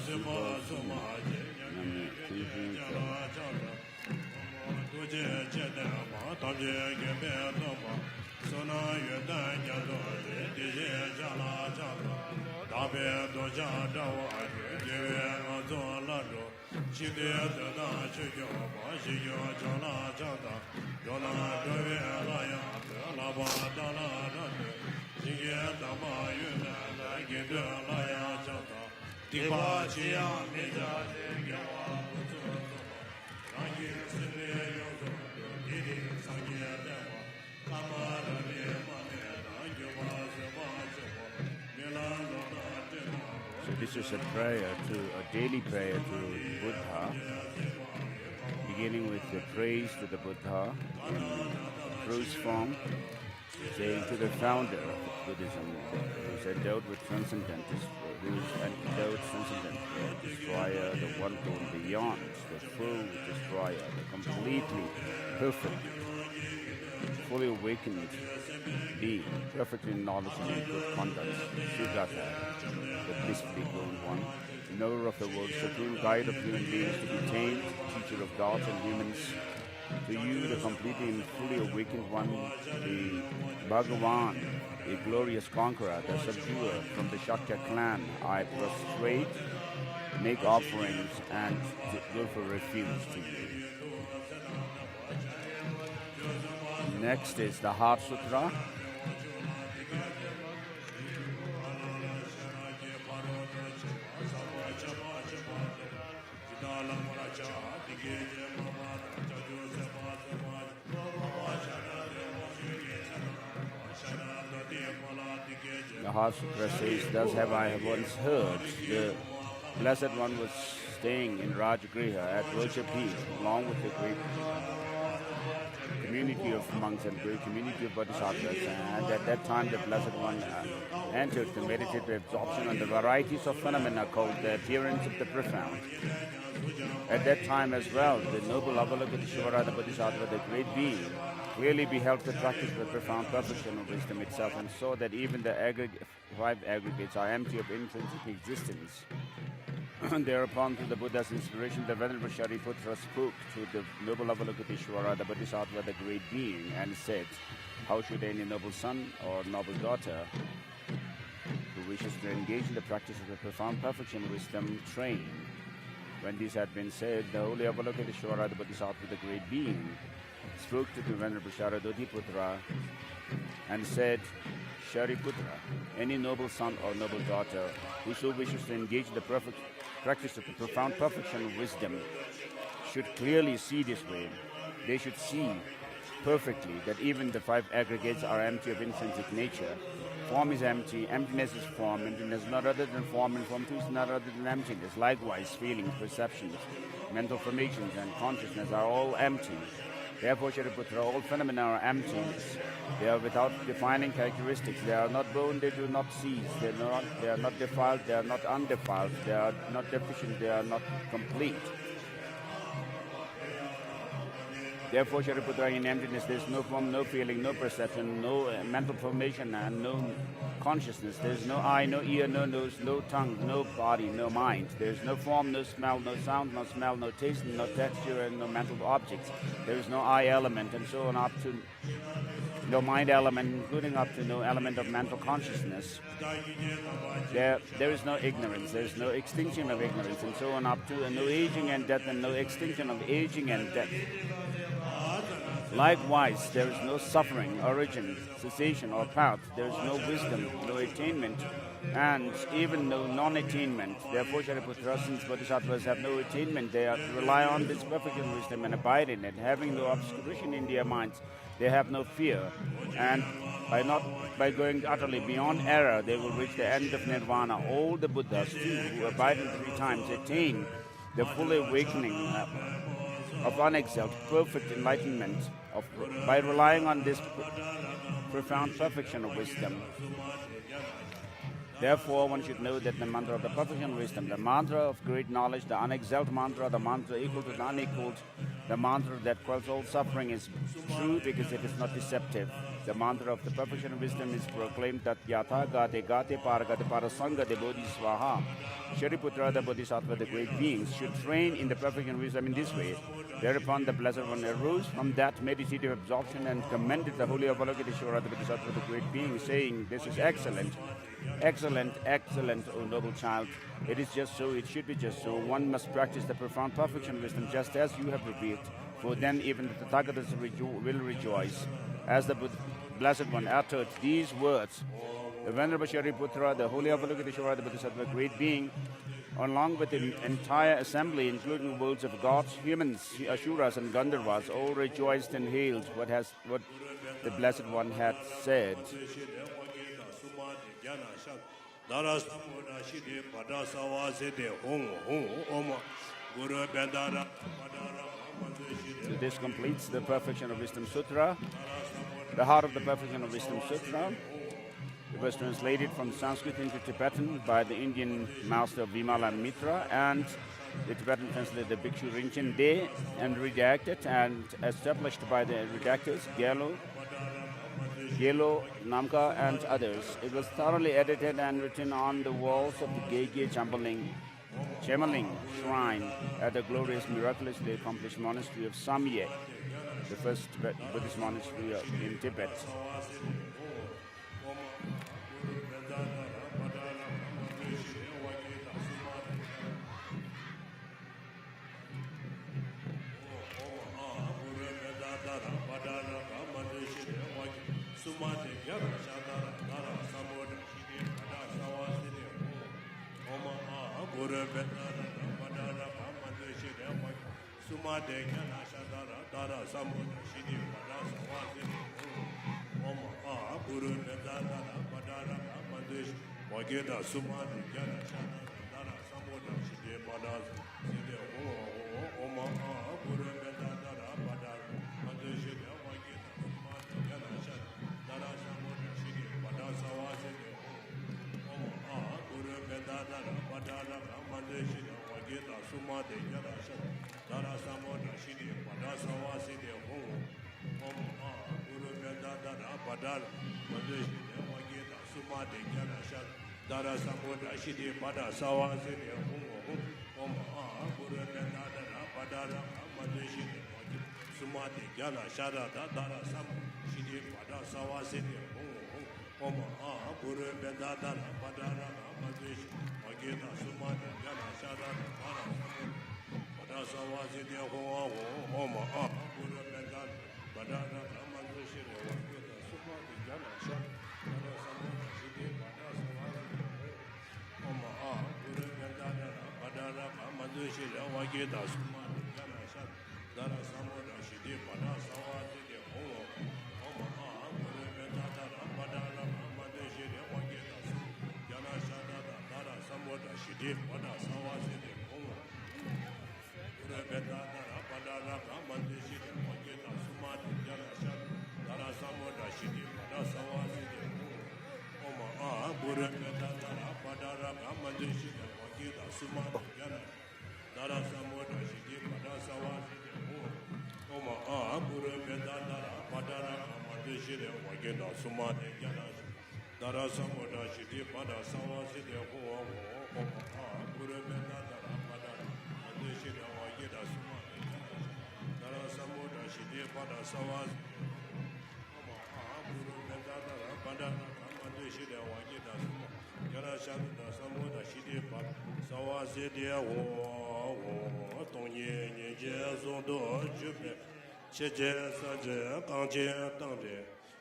So this is a daily prayer to Buddha, beginning with the praise to the Buddha in prose form, saying to the founder of Buddhism, who's endowed with transcendent, the destroyer, the one born beyond, the full destroyer, the completely perfect, fully awakened being, perfectly knowledgeable in good conduct, Sugata, the blissfully grown one, knower of the world, supreme guide of human beings to be tamed, teacher of gods and humans. To you, the completely and fully awakened one, the Bhagavan, a glorious conqueror, the subduer from the Shakya clan, I prostrate, make offerings, and go for refuge to you. Next is the Heart Sutra. The Heart Sutra says, thus have I once heard the Blessed One was staying in Rajagriha at Rochapeeth along with the great community of monks and great community of bodhisattvas, and at that time the Blessed One entered the meditative absorption on the varieties of phenomena called the appearance of the profound. At that time as well, the noble Avalokiteshvara, the Bodhisattva, the great being, clearly beheld the practice of the profound perfection of wisdom itself and saw that even the five aggregates are empty of intrinsic existence. Thereupon, through the Buddha's inspiration, the Venerable Shariputra spoke to the noble Avalokiteshvara, the Bodhisattva, the great being, and said, how should any noble son or noble daughter who wishes to engage in the practice of the profound perfection of wisdom train? When this had been said, the holy Avalokiteshvara, the Bodhisattva, the great being, spoke to the Venerable Sharadodiputra and said, Shariputra, any noble son or noble daughter who so wishes to engage in the practice of the profound perfection of wisdom should clearly see this way. They should see perfectly that even the five aggregates are empty of intrinsic nature. Form is empty, emptiness is form, emptiness is not other than form, and form too is not other than emptiness. Likewise, feelings, perceptions, mental formations, and consciousness are all empty. Therefore, Shariputra, all phenomena are emptiness. They are without defining characteristics. They are not born, they do not cease. They are not defiled, they are not undefiled. They are not deficient, they are not complete. Therefore, Shariputra, in emptiness, there is no form, no feeling, no perception, no mental formation, and no consciousness. There is no eye, no ear, no nose, no tongue, no body, no mind. There is no form, no smell, no sound, no smell, no taste, no texture, and no mental objects. There is no I element, and so on up to no mind element, including up to no element of mental consciousness. There is no ignorance, there is no extinction of ignorance, and so on up to no aging and death, and no extinction of aging and death. Likewise, there is no suffering, origin, cessation, or path. There is no wisdom, no attainment, and even no non-attainment. Therefore, Shariputra, since bodhisattvas have no attainment, they rely on this perfect wisdom and abide in it. Having no obscuration in their minds, they have no fear. And by going utterly beyond error, they will reach the end of nirvana. All the Buddhas, too, who abide in 3 times, attain the full awakening of unexalted, perfect enlightenment by relying on this profound perfection of wisdom. Therefore, one should know that the mantra of the perfection of wisdom, the mantra of great knowledge, the unexalted mantra, the mantra equal to the unequaled, the mantra that quells all suffering is true because it is not deceptive. The mantra of the perfection of wisdom is proclaimed that Yatha Gate Gate Paragate Parasanga de Bodhiswaha. Shariputra, the Bodhisattva, the great beings, should train in the perfection of wisdom in this way. Thereupon the Blessed One arose from that meditative absorption and commended the Holy Avalokiteshvara, the Bodhisattva, the great being, saying, "This is excellent, excellent, excellent, O noble child. It is just so, it should be just so. One must practice the profound perfection of wisdom just as you have revealed, for then even the Tathagatas will rejoice." As the Blessed One uttered these words, the Venerable Shariputra, the Holy Avalokiteshvara, the Bodhisattva, great being, along with the entire assembly, including the worlds of gods, humans, Asuras, and Gandharvas, all rejoiced and hailed what the Blessed One had said. So this completes the Perfection of Wisdom Sutra, the heart of the Perfection of Wisdom Sutra. It was translated from Sanskrit into Tibetan by the Indian master Vimala Mitra, and the Tibetan translator Bhikshu Rinchen De, and redacted and established by the redactors Gyalo, Namka, and others. It was thoroughly edited and written on the walls of the Gege Chemaling shrine at the glorious, miraculously accomplished monastery of Samye, the first Buddhist monastery in Tibet.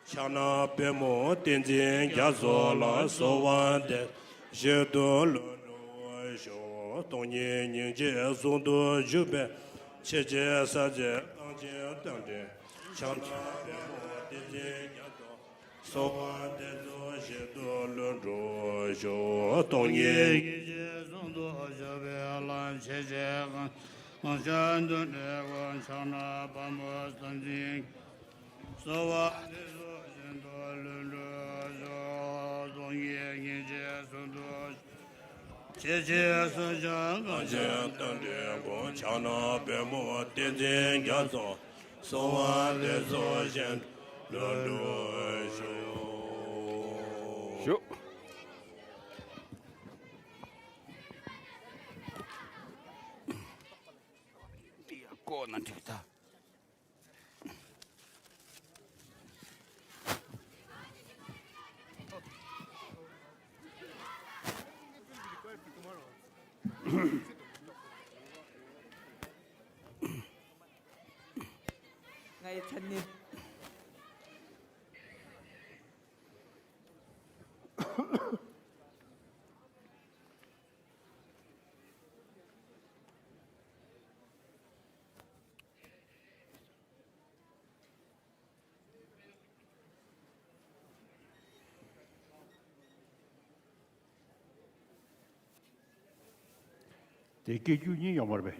Chana Pemo Tinjin Yazola Sovande Jedo Lono Jo Tonye Ninje Zondo Jube Cheje Saje Tanje Tande Chana Pemo Tinjin Yazo Sovande Jedo Lono Jo Tonye Ninje Zondo Jube Lan Cheje Anjando Newan Chana Pamo Tanjin Sovande Cheche Sanjang Ganjen Tande Bon Chana Bemo Tenzin Gyazo Sowa Lezo Shen Sure. Go on, Tita. Ngày thân niên 대 개주니 영어be.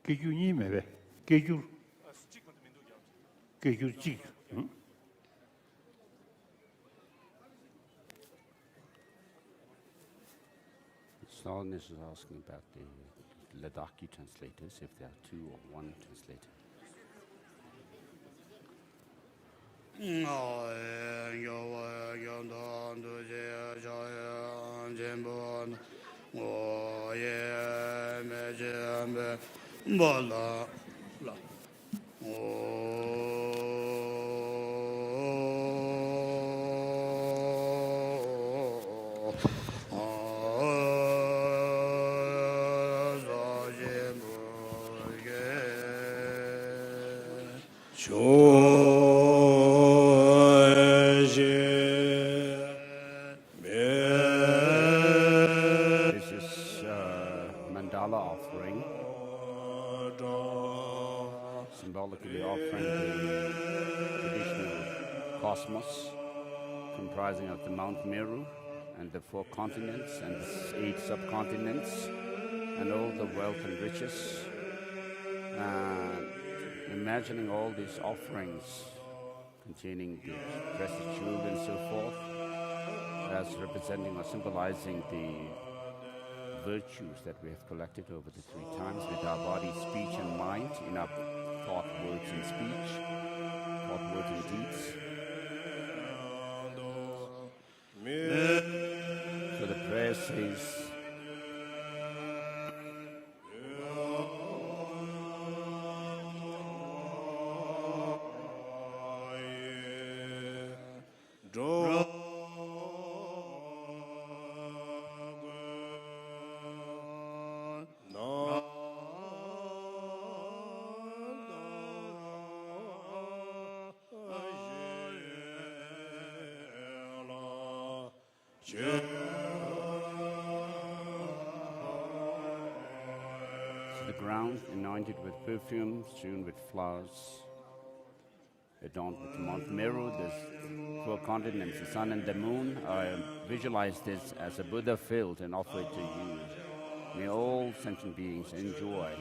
개주니 매be. 개주. 개주지. His Holiness is asking about the Ladakhi translators, if there are two or one translator. This is Mandala offering, symbolically offering the traditional cosmos, comprising of the Mount Meru and the 4 continents and the 8 subcontinents and all the wealth and riches. Imagining all these offerings containing the precious jewels and so forth as representing or symbolizing the virtues that we have collected over the 3 times with our body, speech and mind, in our thought, words and speech, thought, words and deeds. So the prayer says, the ground anointed with perfume, strewn with flowers, adorned with Mount Meru, the 4 continents, the sun and the moon. I visualize this as a Buddha field and offer it to you. May all sentient beings enjoy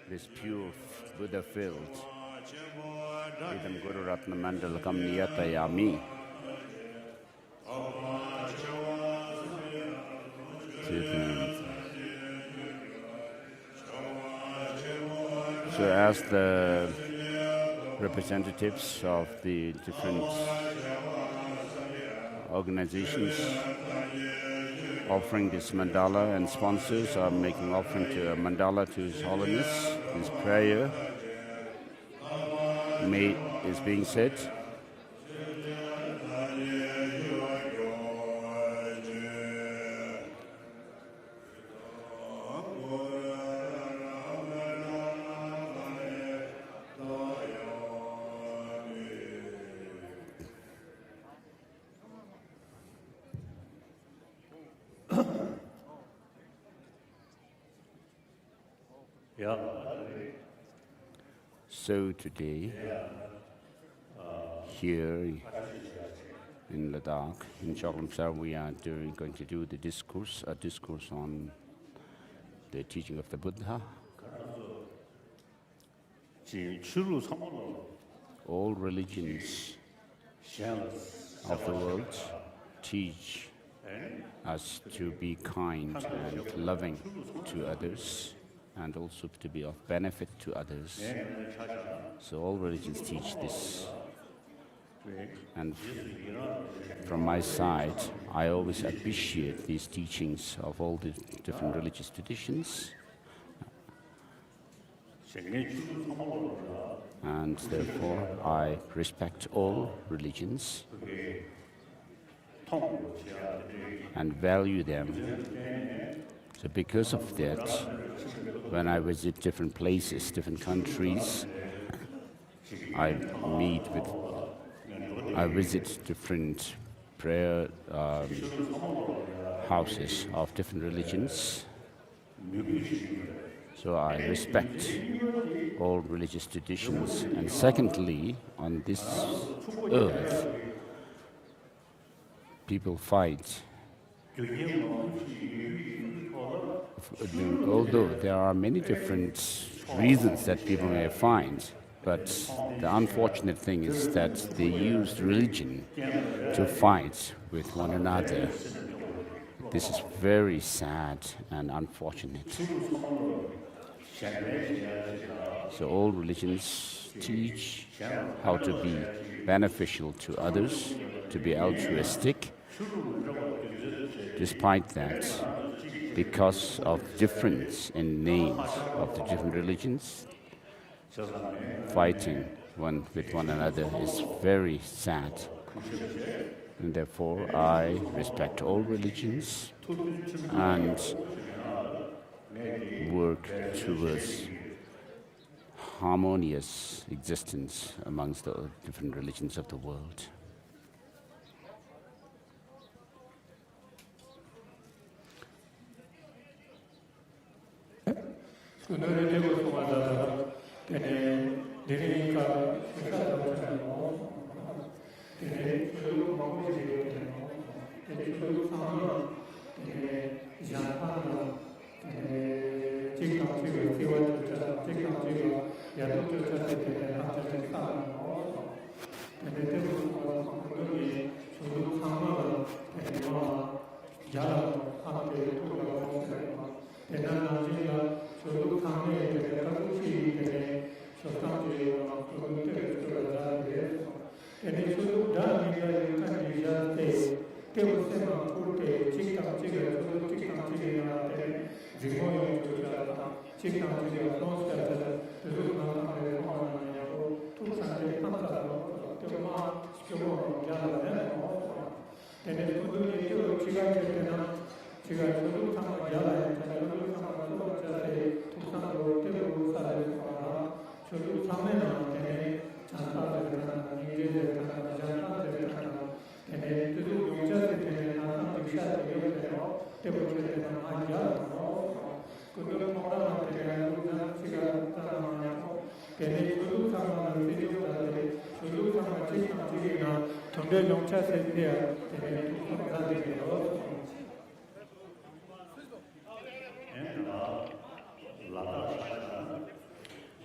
this pure Buddha field. Idam Guru Ratna Mandala Kam Niyatayami. So as the representatives of the different organizations offering this mandala and sponsors are making offering to a mandala to His Holiness, this prayer is being said. So today, here in Ladakh, in Gyalsey, we are going to do a discourse on the teaching of the Buddha. All religions of the world teach us to be kind and loving to others, and also to be of benefit to others. So all religions teach this. And from my side, I always appreciate these teachings of all the different religious traditions. And therefore, I respect all religions and value them. So because of that, when I visit different places, different countries, I visit different prayer houses of different religions. So I respect all religious traditions. And secondly, on this earth, people fight. Although there are many different reasons that people may find, but the unfortunate thing is that they use religion to fight with one another. This is very sad and unfortunate. So all religions teach how to be beneficial to others, to be altruistic. Despite that, because of difference in names of the different religions, fighting one with one another is very sad. And therefore, I respect all religions and work towards harmonious existence amongst the different religions of the world.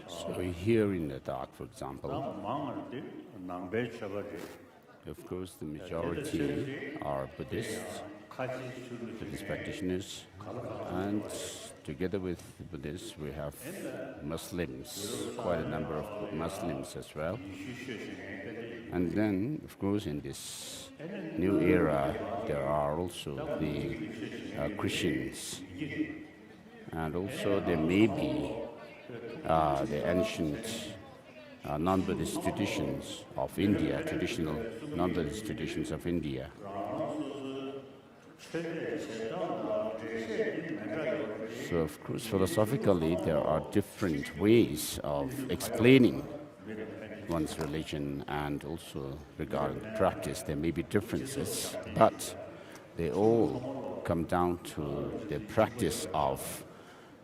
So here in Ladakh, for example, of course the majority are Buddhists, Buddhist practitioners, and together with Buddhists we have Muslims, quite a number of Muslims as well. And then, of course, in this new era, there are also the Christians, and also there may be the ancient non-Buddhist traditions of India, traditional non-Buddhist traditions of India. So, of course, philosophically, there are different ways of explaining one's religion, and also regarding practice, there may be differences, but they all come down to the practice of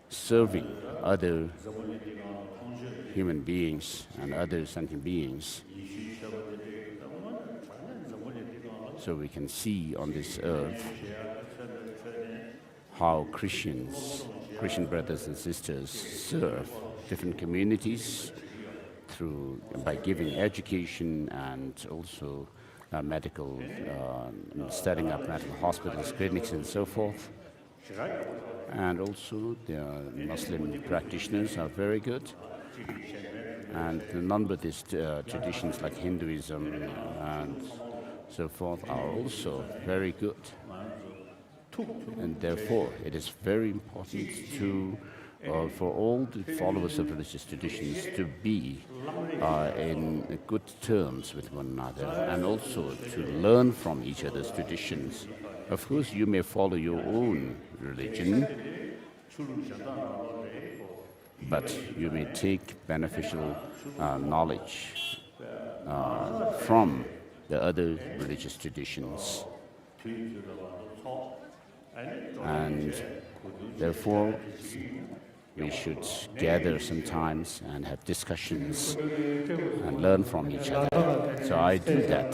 serving other human beings and other sentient beings. So we can see on this earth how Christian brothers and sisters serve different communities by giving education and also medical, setting up medical hospitals, clinics, and so forth. And also the Muslim practitioners are very good. And the non-Buddhist traditions like Hinduism and so forth are also very good. And therefore, it is very important for all the followers of religious traditions to be in good terms with one another, and also to learn from each other's traditions. Of course, you may follow your own religion, but you may take beneficial knowledge from the other religious traditions. And therefore, we should gather sometimes and have discussions and learn from each other. So I do that.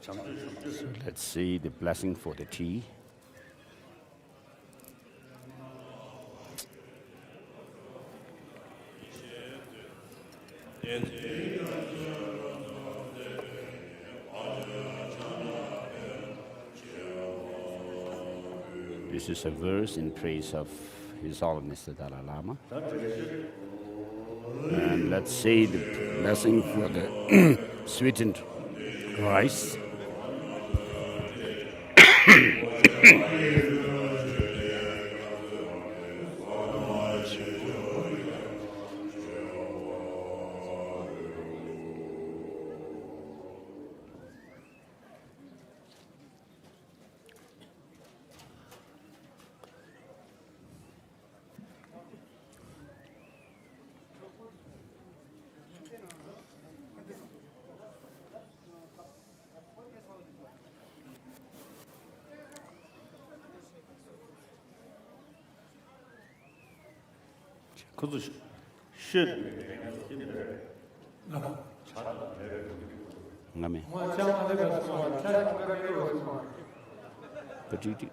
So let's see the blessing for the tea. This is a verse in praise of His Holiness the Dalai Lama. And let's say the blessing for the sweetened rice. Amen. But you do.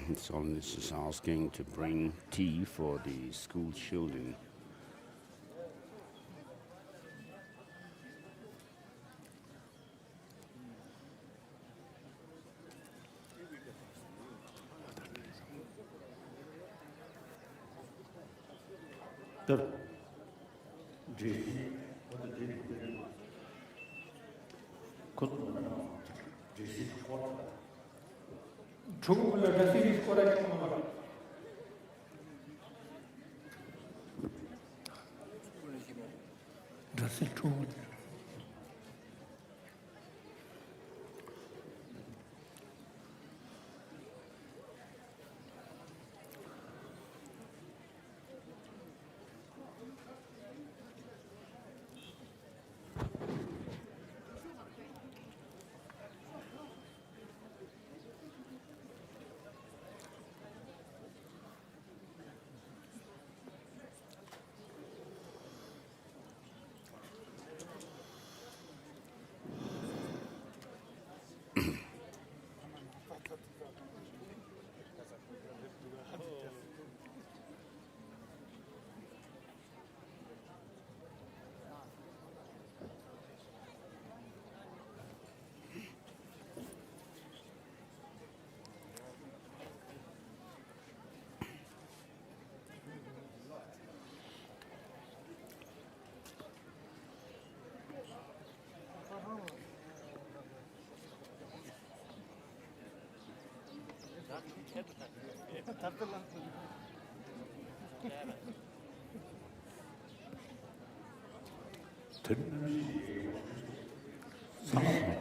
His Holiness is asking to bring tea for the school children.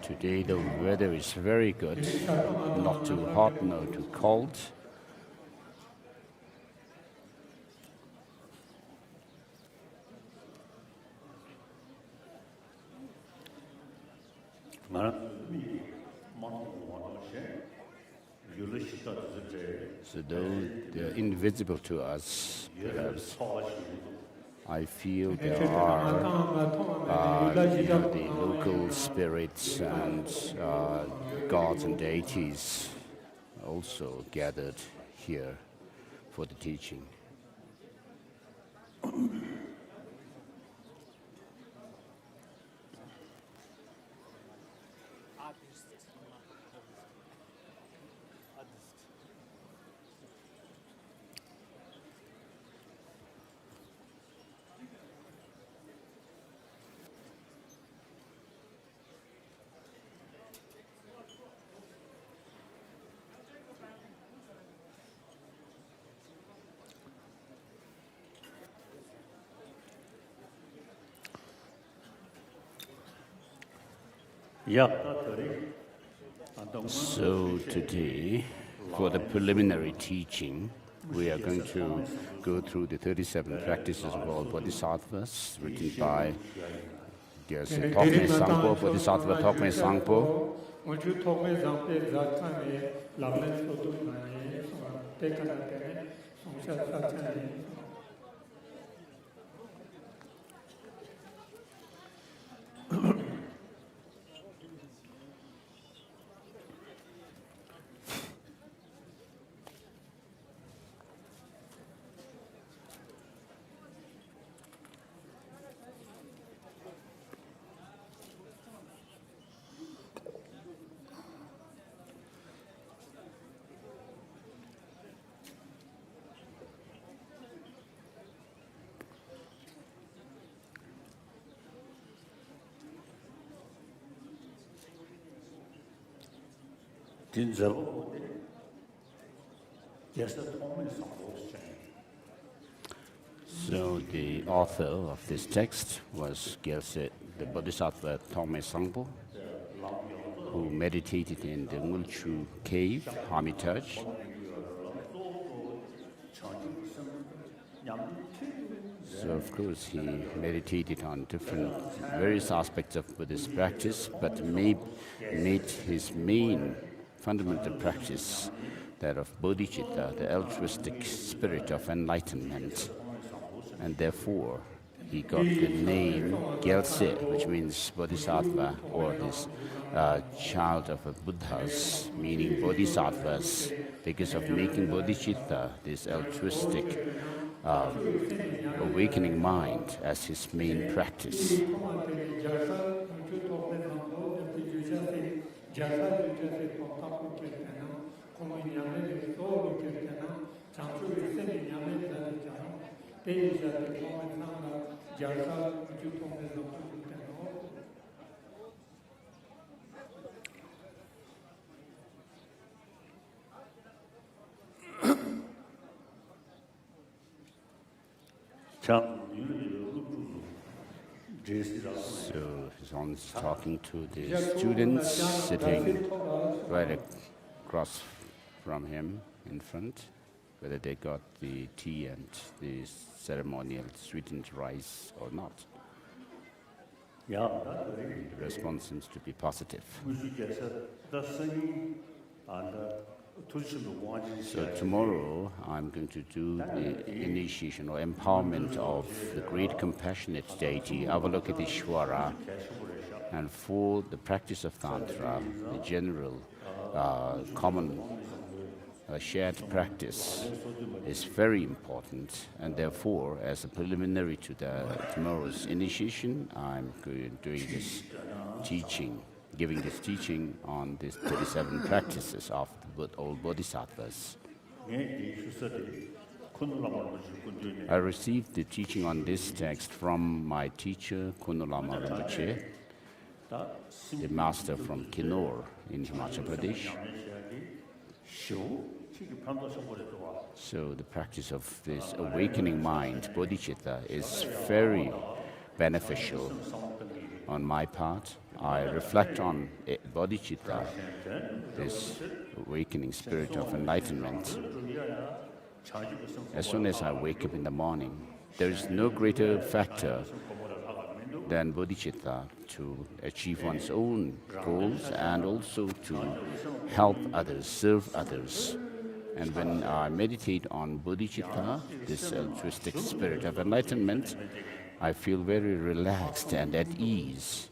Today the weather is very good, not too hot, not too cold. So though they're invisible to us, perhaps, I feel there are the local spirits and gods and deities also gathered here for the teaching. So today, for the preliminary teaching, we are going to go through the 37 practices of all bodhisattvas written by Gyalsey Thokme Sangpo, Bodhisattva Thokme Sangpo. So the author of this text was Gyalsey, the Bodhisattva Thokme Sangpo, who meditated in the Ngulchu cave, Hermitage. So of course he meditated on various aspects of Buddhist practice, but made his main fundamental practice that of bodhichitta, the altruistic spirit of enlightenment. And therefore, he got the name Gyalsey, which means bodhisattva, or this child of a Buddhas, meaning bodhisattvas, because of making bodhichitta, this altruistic awakening mind, as his main practice. So His Holiness is talking to the students sitting right across from him in front, whether they got the tea and the ceremonial sweetened rice or not. The response seems to be positive. So tomorrow I'm going to do the initiation or empowerment of the great compassionate deity Avalokiteshvara, and for the practice of Tantra, the general common shared practice is very important, and therefore as a preliminary to tomorrow's initiation I'm doing this teaching, giving this teaching on these 37 practices of the old Bodhisattvas. I received the teaching on this text from my teacher Khun Lama Rinpoche, the master from Kinnaur in Himachal Pradesh. So the practice of this awakening mind, bodhichitta, is very beneficial on my part. I reflect on bodhichitta, this awakening spirit of enlightenment. As soon as I wake up in the morning, there is no greater factor than bodhichitta to achieve one's own goals and also to help others, serve others. And when I meditate on bodhichitta, this altruistic spirit of enlightenment, I feel very relaxed and at ease.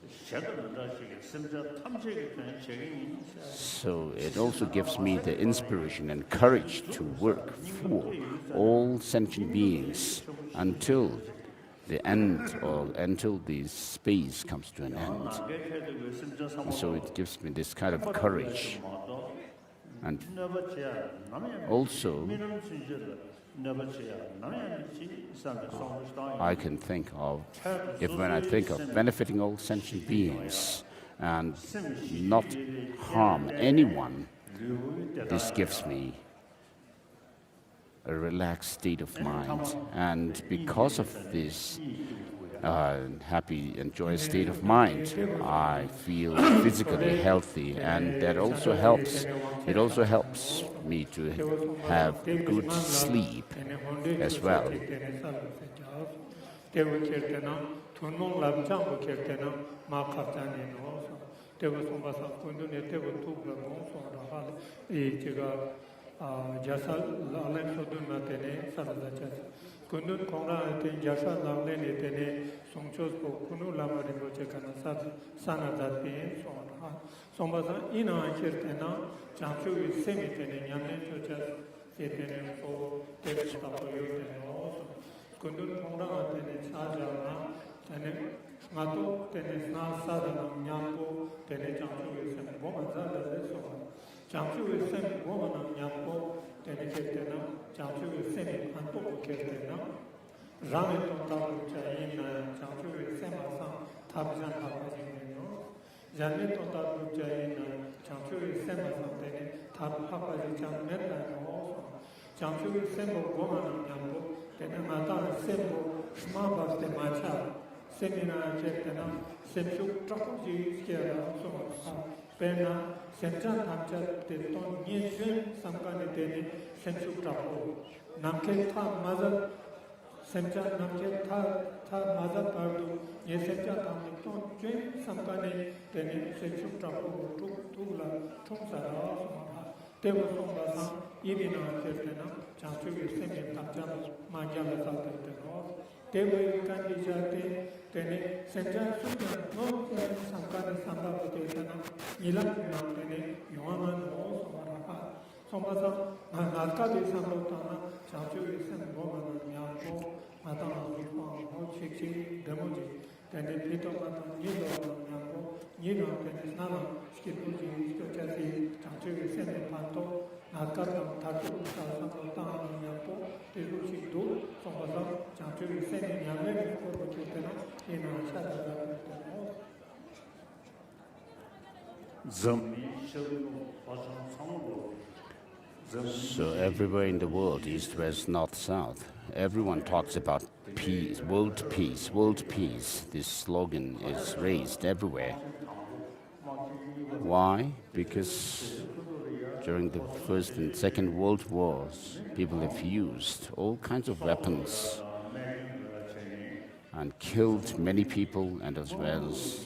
So it also gives me the inspiration and courage to work for all sentient beings until the end, or until the space comes to an end. And so it gives me this kind of courage. And also, I can think of, when I think of benefiting all sentient beings and not harm anyone, this gives me a relaxed state of mind. And because of this happy and joyous state of mind, I feel physically healthy, and that also helps. It also helps me to have good sleep as well. Kundun Kongra ten Jasa Lamlene tene Songchos po Kunu Lama Rinpoche kana sana zatin Sombasan ina kirtena Jamshu semi tene Nyamne Chochas Setene po Tevis Tapoyo tene Kundun Kongra tene Sajana tene Mato tene Sna Sadana Nyampo tene Jamshu semi Boma Zada Soma Jamshu semi Boma Nyampo tene kirtena Jamshu semi Anpo kirtena Rame Tontaru Chayina Jamshu sema Tabjan Tapajino Jane Tontaru Chayina Jamshu sema tene Tapaji Jamena Jamshu semo Goma Nyampo tene Mata semo Shmabas de Macha Semina kirtena Semshu Trapoji Skiara Soma Pena Senjan Tamcha Teton Nyejun Samkane Tene Sensu Trapo Namke Tha Maza Senjan Namke Tha Maza Pardu Ye Senja Tamiton Jun Samkane Tene Sensu Trapo Tula Tumsara Tevo Sombasa Ibina Kirtena Chanchu Semi Tamcha Manjala Saltano Tevo Kandijate Tene Senjan Sudan No Samkane Samba Tena Nilan Tene Yoman Mo Sombasa Nalka de Sambotana Chanchu Sen Boman Yampo Matana Ho Chiki Demoji Tene Pito Mata Nido Yampo Nido Tene Nana Skipuji Skachasi Chanchu Sen Panto Nalka Tatu Sambotana Yampo Teluchi Do So everywhere in the world, east, west, north, south, everyone talks about peace, world peace, world peace. This slogan is raised everywhere. Why? Because during the First and Second World Wars, people have used all kinds of weapons and killed many people, and as well as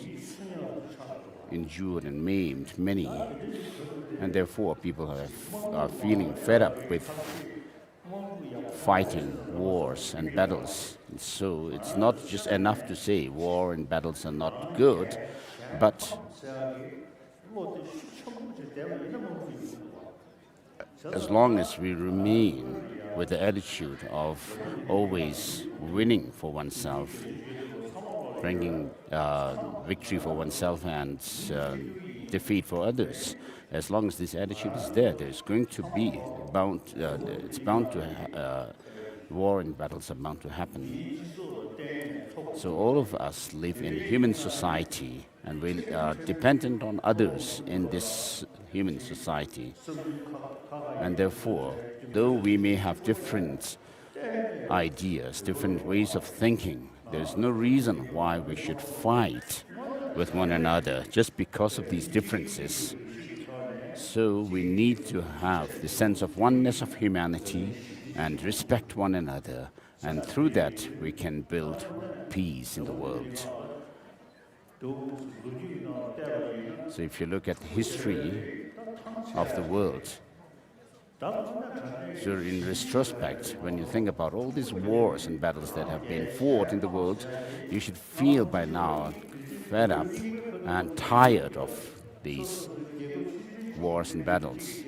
injured and maimed many. And therefore, people are feeling fed up with fighting wars and battles. And so it's not just enough to say war and battles are not good, but as long as we remain with the attitude of always winning for oneself, bringing victory for oneself and defeat for others, as long as this attitude is there, there's going to be war and battles are bound to happen. So all of us live in human society, and we are dependent on others in this human society. And therefore, though we may have different ideas, different ways of thinking, there's no reason why we should fight with one another just because of these differences. So we need to have the sense of oneness of humanity and respect one another, and through that we can build peace in the world. So if you look at the history of the world, so in retrospect, when you think about all these wars and battles that have been fought in the world, you should feel by now fed up and tired of these wars and battles.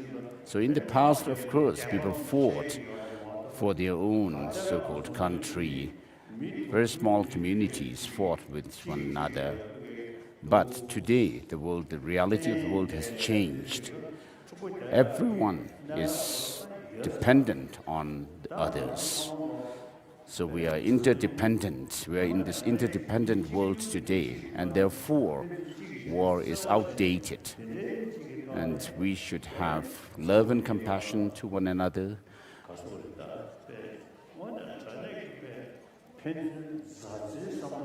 So in the past, of course, people fought for their own so-called country. Very small communities fought with one another. But today, the reality of the world has changed. Everyone is dependent on the others. So we are interdependent. We are in this interdependent world today, and therefore, war is outdated. And we should have love and compassion to one another.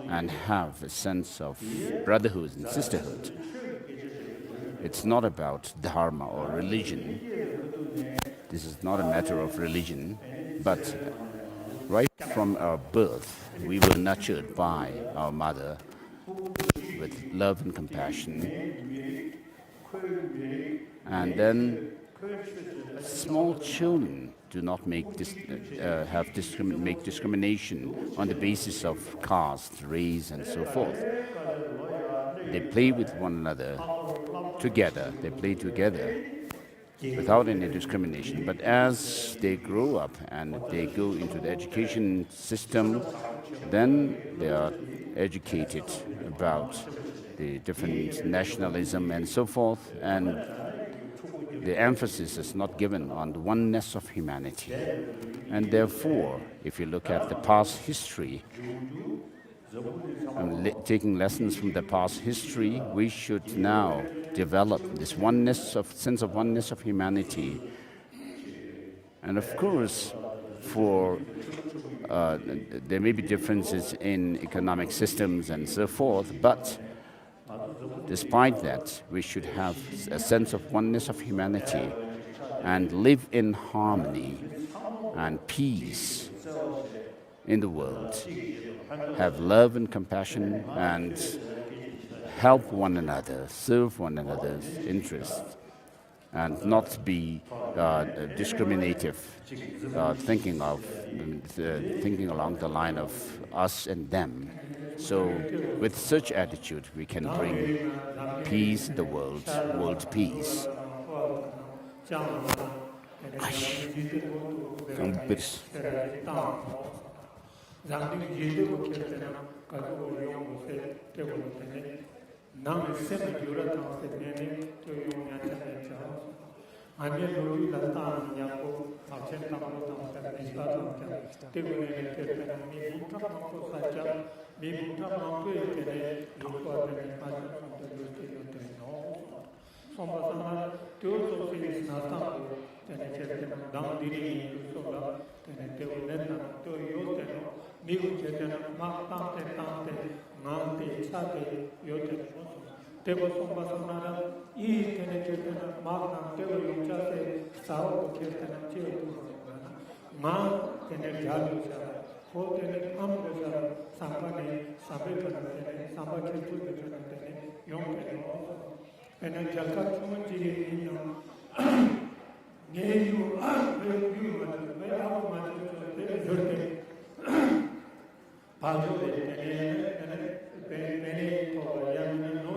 And have a sense of brotherhood and sisterhood. It's not about dharma or religion. This is not a matter of religion, but right from our birth, we were nurtured by our mother with love and compassion. And then small children do not make discrimination on the basis of caste, race, and so forth. They play with one another together. They play together without any discrimination. But as they grow up and they go into the education system, then they are educated about the different nationalism and so forth, and the emphasis is not given on the oneness of humanity. And therefore, if you look at the past history, taking lessons from the past history, we should now develop this sense of oneness of humanity. And of course, there may be differences in economic systems and so forth, but despite that, we should have a sense of oneness of humanity and live in harmony and peace in the world. Have love and compassion and help one another, serve one another's interests, and not be discriminative, thinking along the line of us and them. So with such attitude, we can bring peace in the world, world peace. Anya Lodi Latan Yapo, Achen Tamotam, Nispatam, Tivoli, Mi Buta Mampo Sacha, Mi Buta Mampo, Lupa, and Pajan from the Lusti, no. Sombasana, two of these Natam, then I said, down Dini, Sola, then they will let them to Yoten, New Jetan, Mata, Tante, Nante, Sate, Yoten. Table Sombasana, E. Tenetan, Magna, Table Yunchase, Sao, Kirtan, Chill, Ma, Tenejalusa, Hotel, Ambusa, Sambane, Sabitan, Sambaki, Young, and I just got so much in you are very few, very how much is Pajo, Penny, or Yan, no,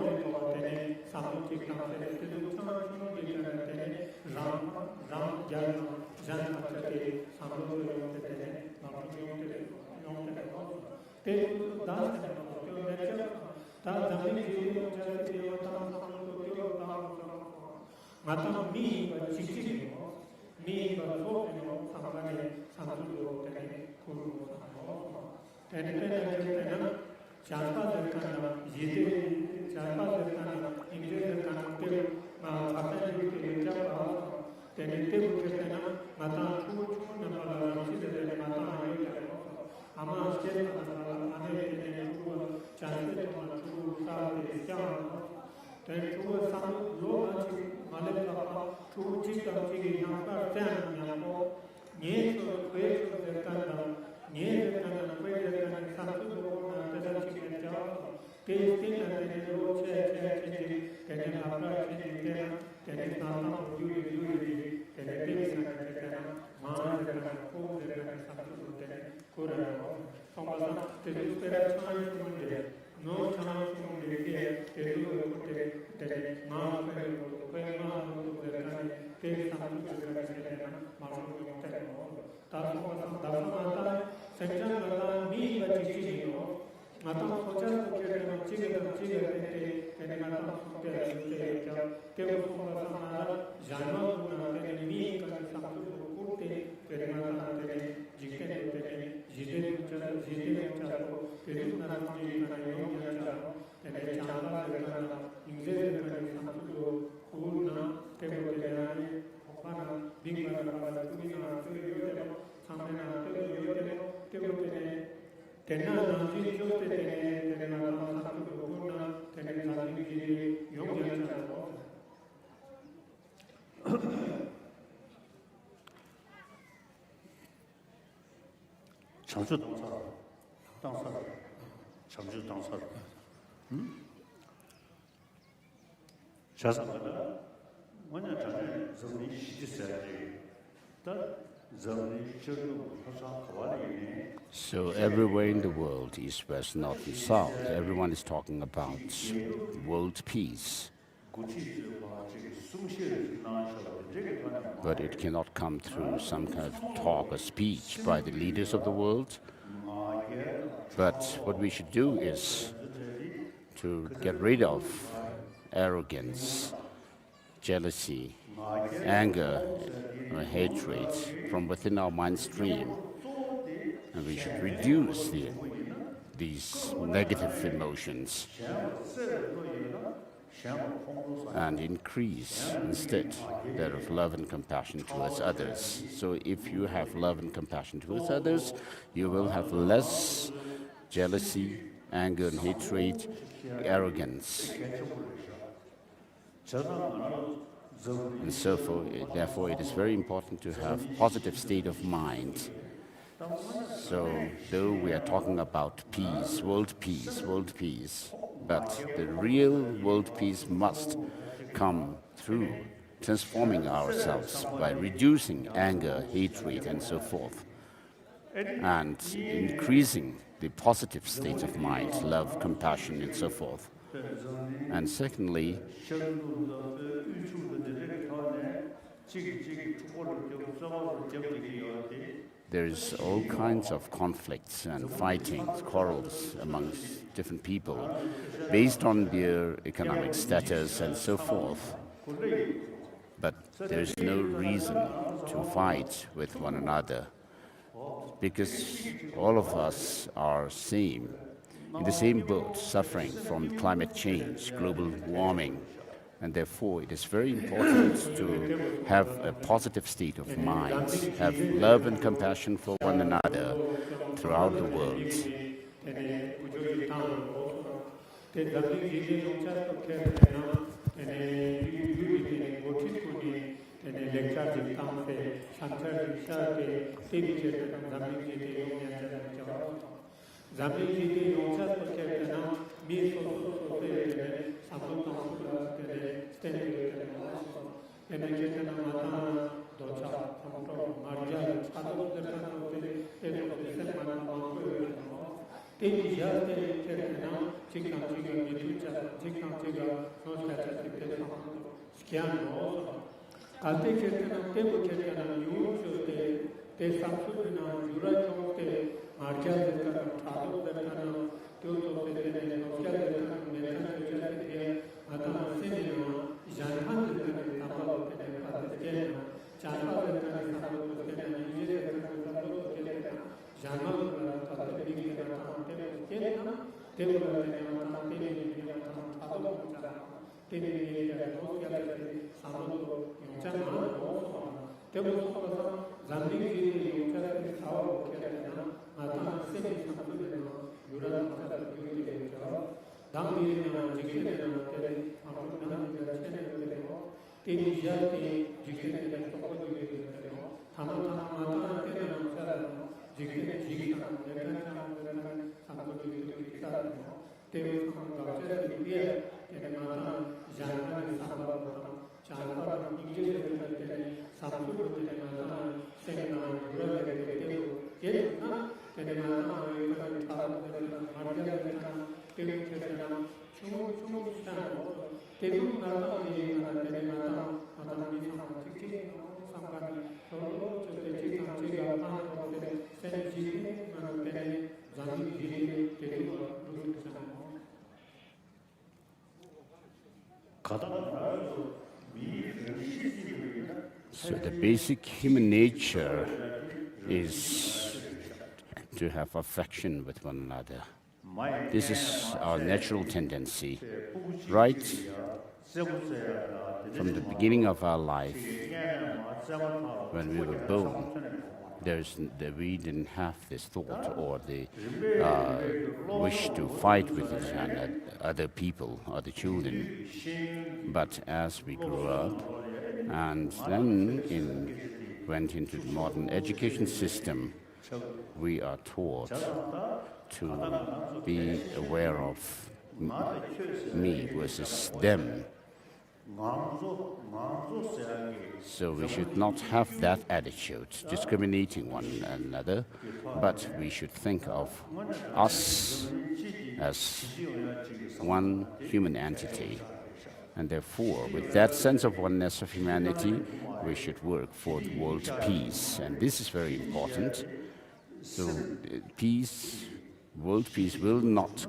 something Ram, Jan, Mata mi chichi mi so samane samsu kuru tene chapa dekana yete chapa dekana inje dekana te khata ni chapa tene te dekana mata chu na si de mata ayo ama ste ane tene chu chante chu sa de cha then to some low Mandala to cheat of the number 10 Yamo, near to wait for the Kanda, near the Kanda, where the Kanda, the chicken job, tasting and then road check, then after changing then it's not you, then it is Man, the food, the Kura, some the newspaper no chance to get the man take some section me but chichino Matam Socha 장주 당사라 장주 당사라 자사가 뭐냐 전에 저기 시지세지 다 저기 저도 항상 거리네. So everywhere in the world, east, west, north and south, everyone is talking about world peace. But it cannot come through some kind of talk or speech by the leaders of the world. But what we should do is to get rid of arrogance, jealousy, anger, or hatred from within our mind stream. And we should reduce these negative emotions and increase instead that of love and compassion towards others. So if you have love and compassion towards others, you will have less jealousy, anger and hatred, arrogance. And so therefore it is very important to have positive state of mind. So though we are talking about peace, world peace, but the real world peace must come through transforming ourselves by reducing anger, hatred, and so forth, and increasing the positive state of mind, love, compassion, and so forth. And secondly, there is all kinds of conflicts and fightings, quarrels amongst different people based on their economic status and so forth. But there's no reason to fight with one another, because all of us are in the same boat, suffering from climate change, global warming, and therefore it is very important to have a positive state of mind, have love and compassion for one another throughout the world. So the basic human nature is to have affection with one another. This is our natural tendency. Right from the beginning of our life, when we were born, we didn't have this thought or the wish to fight with other people, other children. But as we grew up and then went into the modern education system, we are taught to be aware of me versus them. So we should not have that attitude, discriminating one another, but we should think of us as one human entity. And therefore, with that sense of oneness of humanity, we should work for the world's peace. And this is very important. So peace, world peace will not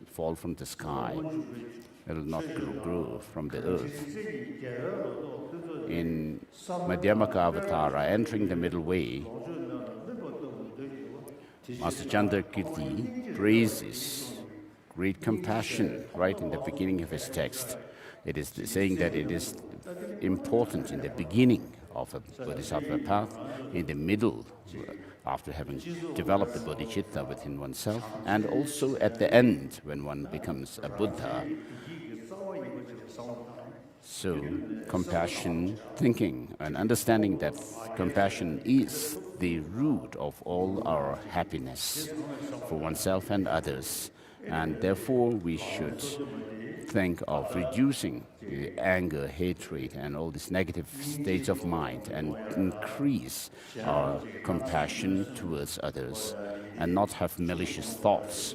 fall from the sky. It will not grow from the earth. In Madhyamaka Avatara, entering the middle way, Master Chandrakirti praises great compassion right in the beginning of his text. It is saying that it is important in the beginning of a bodhisattva path, in the middle, after having developed the bodhichitta within oneself, and also at the end, when one becomes a Buddha. So, compassion, thinking, and understanding that compassion is the root of all our happiness for oneself and others. And therefore, we should think of reducing the anger, hatred, and all these negative states of mind, and increase our compassion towards others, and not have malicious thoughts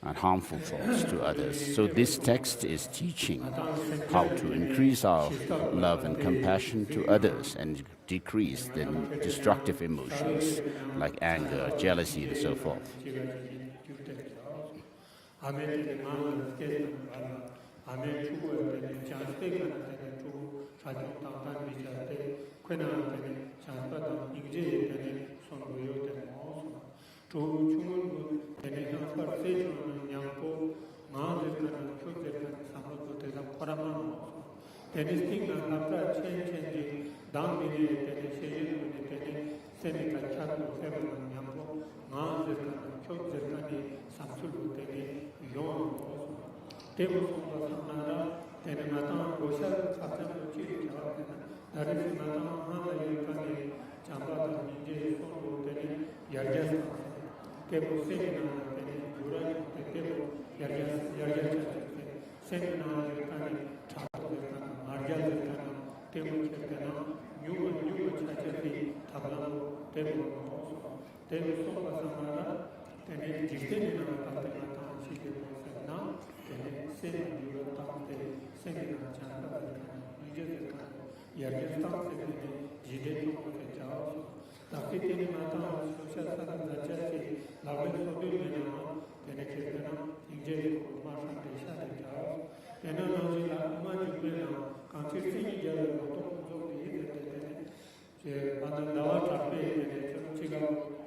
and harmful thoughts to others. So this text is teaching how to increase our love and compassion to others and decrease the destructive emotions like anger, jealousy, and so forth. 아멘 주고 되는 장대가 되는 주 자정 당단 비자대 권한 되는 장바다 인제 되는 손고요 되는 주 중은 되는 형사 세주는 양보 마음들과는 표제는 상호도 대상 거라만 되는 나라 체인지 당비에 되는 세주는 되는 세미가 차고 세우는 양보 마음들과는 표제는 상술로 되는 용 대부분과 상나라 되는 마땅한 고사를 사장으로 지휘하고 다른 마땅한 하나의 간에 장바다 인제 손으로 되는 열자상 대부 세미나 되는 유라이 대부 열자상 세미나 간에 차도가 말자들까는 대부 결과는 유은 차적이 답라고 대부 소가 상나라 되는 지대미나 같은 마땅한 시기를 보았나 세미나 유라탕대 세미나 장바다 이제들까는 열자상 세미나 지대쪽으로 되자오 다케테니 마타 소셜사가 자체에 라벨 소비면은 되는 결과는 인제 고마상 대사들까 에너지가 우마주변에 강치신이 저를 보통 좀이 되는데 제 받은 나와 잡에 좀 제가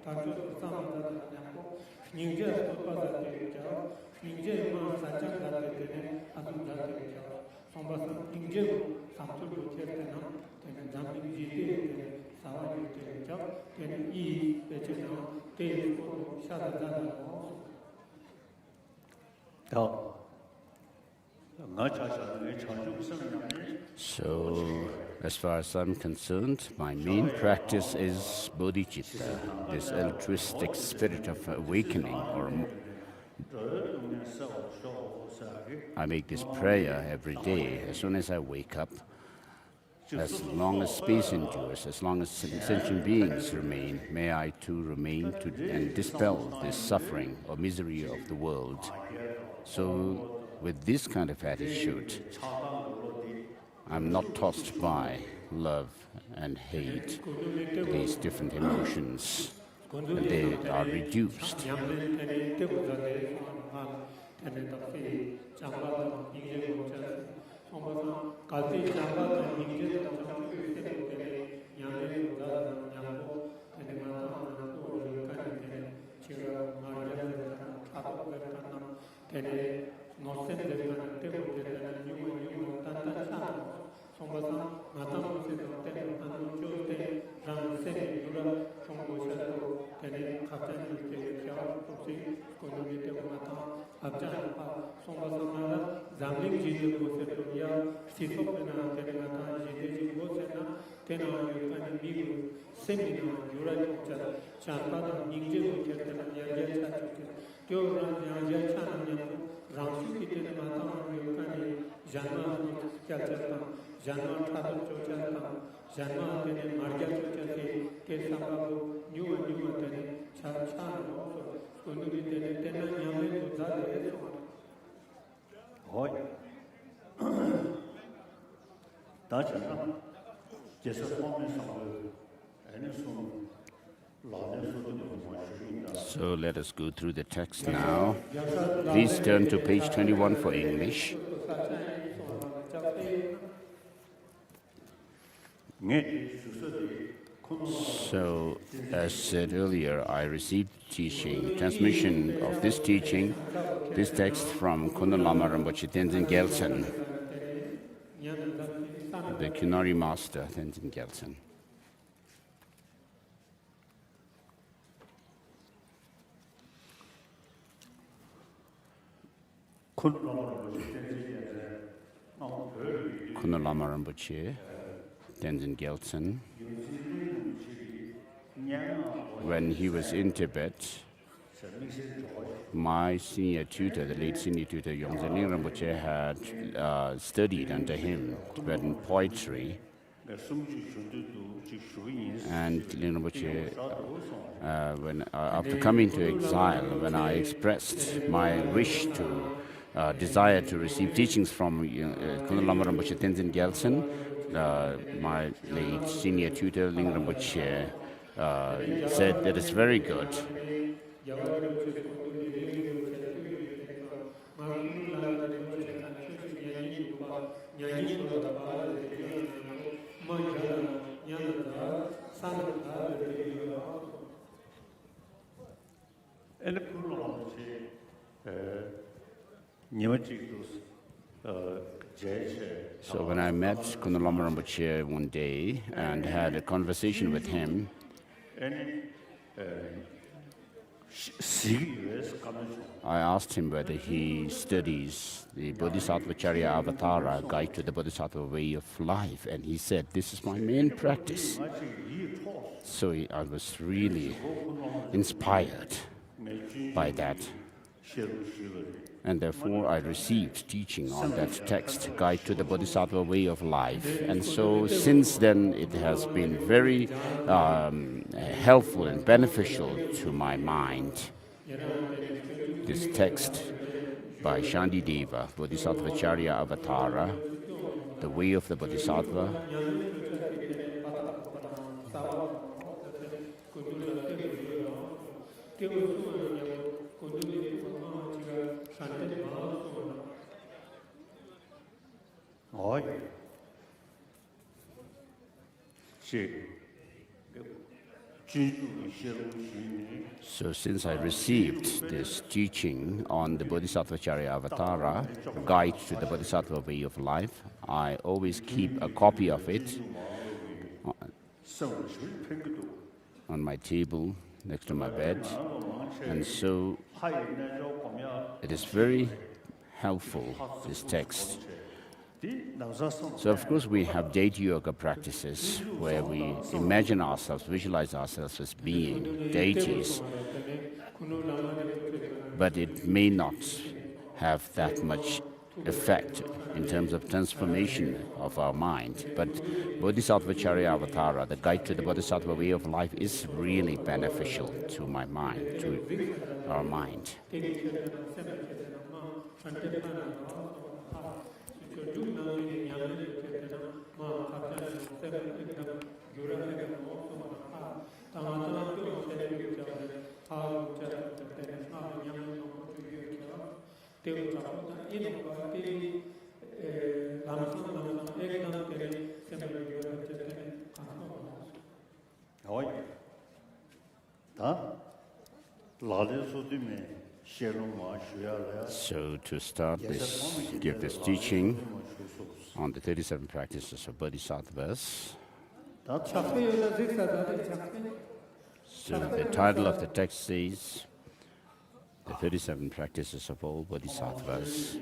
단조 상담을 하고 인제 받아들이죠 인제만 사장 받아들이는 아주 잘되죠 선바상 인제 상투로 때는 되는 장민지에 사와를 되죠 되는 이 배치는 대로 샤다다고 더 So, as far as I'm concerned, my main practice is bodhichitta, this altruistic spirit of awakening. I make this prayer every day as soon as I wake up. As long as space endures, as long as sentient beings remain, may I too remain and dispel this suffering or misery of the world. So, with this kind of attitude, I'm not tossed by love and hate, these different emotions, and they are reduced. So let us go through the text now. Please turn to page 21 for English. So, as said earlier, I received transmission of this teaching, this text from Kundal Lama Rinpoche Tenzin Gyaltsen, the Kunari master Tenzin Gyaltsen. Kundal Lama Rinpoche Tenzin Gyaltsen, when he was in Tibet, my senior tutor, the late senior tutor Yongzhen Rinpoche, had studied under him Tibetan poetry. And Rinpoche, after coming to exile, when I expressed my wish to desire to receive teachings from Kundal Lama Rinpoche Tenzin Gyaltsen, my late senior tutor Ling Rinpoche said that it's very good. And So when I met Kunalama Rinpoche one day and had a conversation with him, I asked him whether he studies the Bodhisattva Charya Avatara, Guide to the Bodhisattva Way of Life, and he said, this is my main practice. So I was really inspired by that. And therefore I received teaching on that text, Guide to the Bodhisattva Way of Life. And so since then it has been very helpful and beneficial to my mind. This text by Shantideva, Bodhisattva Charya Avatara, the Way of the Bodhisattva, So since I received this teaching on the Bodhisattva Charya Avatara, Guide to the Bodhisattva Way of Life, I always keep a copy of it on my table next to my bed. And so it is very helpful, this text. So of course we have deity yoga practices where we imagine ourselves, visualize ourselves as being deities, but it may not have that much effect in terms of transformation of our mind. But Bodhisattva Charya Avatara, the Guide to the Bodhisattva Way of Life, is really beneficial to my mind, to our mind. So to start this, give this teaching on the 37 practices of Bodhisattvas. So the title of the text says, the 37 practices of all Bodhisattvas.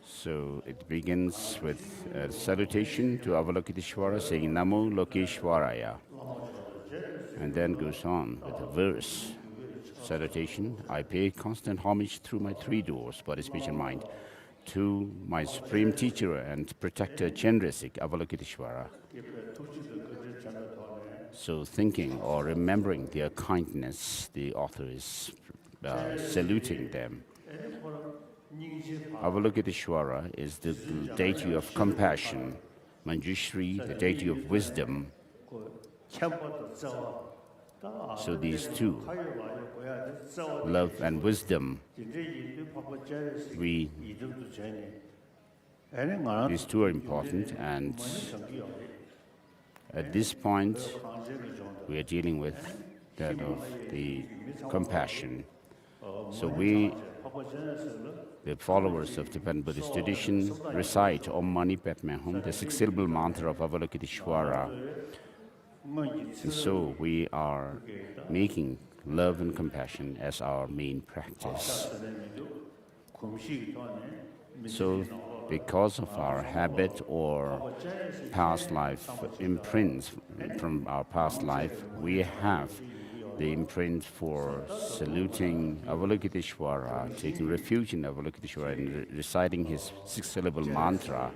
So it begins with a salutation to Avalokiteshvara saying Namo Lokeshvaraya, and then goes on with a verse. Salutation, I pay constant homage through my three doors, body, speech and mind, to my supreme teacher and protector Chenresik, Avalokiteshvara. So thinking or remembering their kindness, the author is saluting them. Avalokiteshvara is the deity of compassion, Manjushri, the deity of wisdom. So these two, love and wisdom, these two are important, and at this point we are dealing with that of the compassion. So we, the followers of Tibetan Buddhist tradition, recite Om Mani Padme Hum, the six-syllable mantra of Avalokiteshvara. And so we are making love and compassion as our main practice. So because of our habit or past life imprints from our past life, we have the imprint for saluting Avalokiteshvara, taking refuge in Avalokiteshvara and reciting his six-syllable mantra,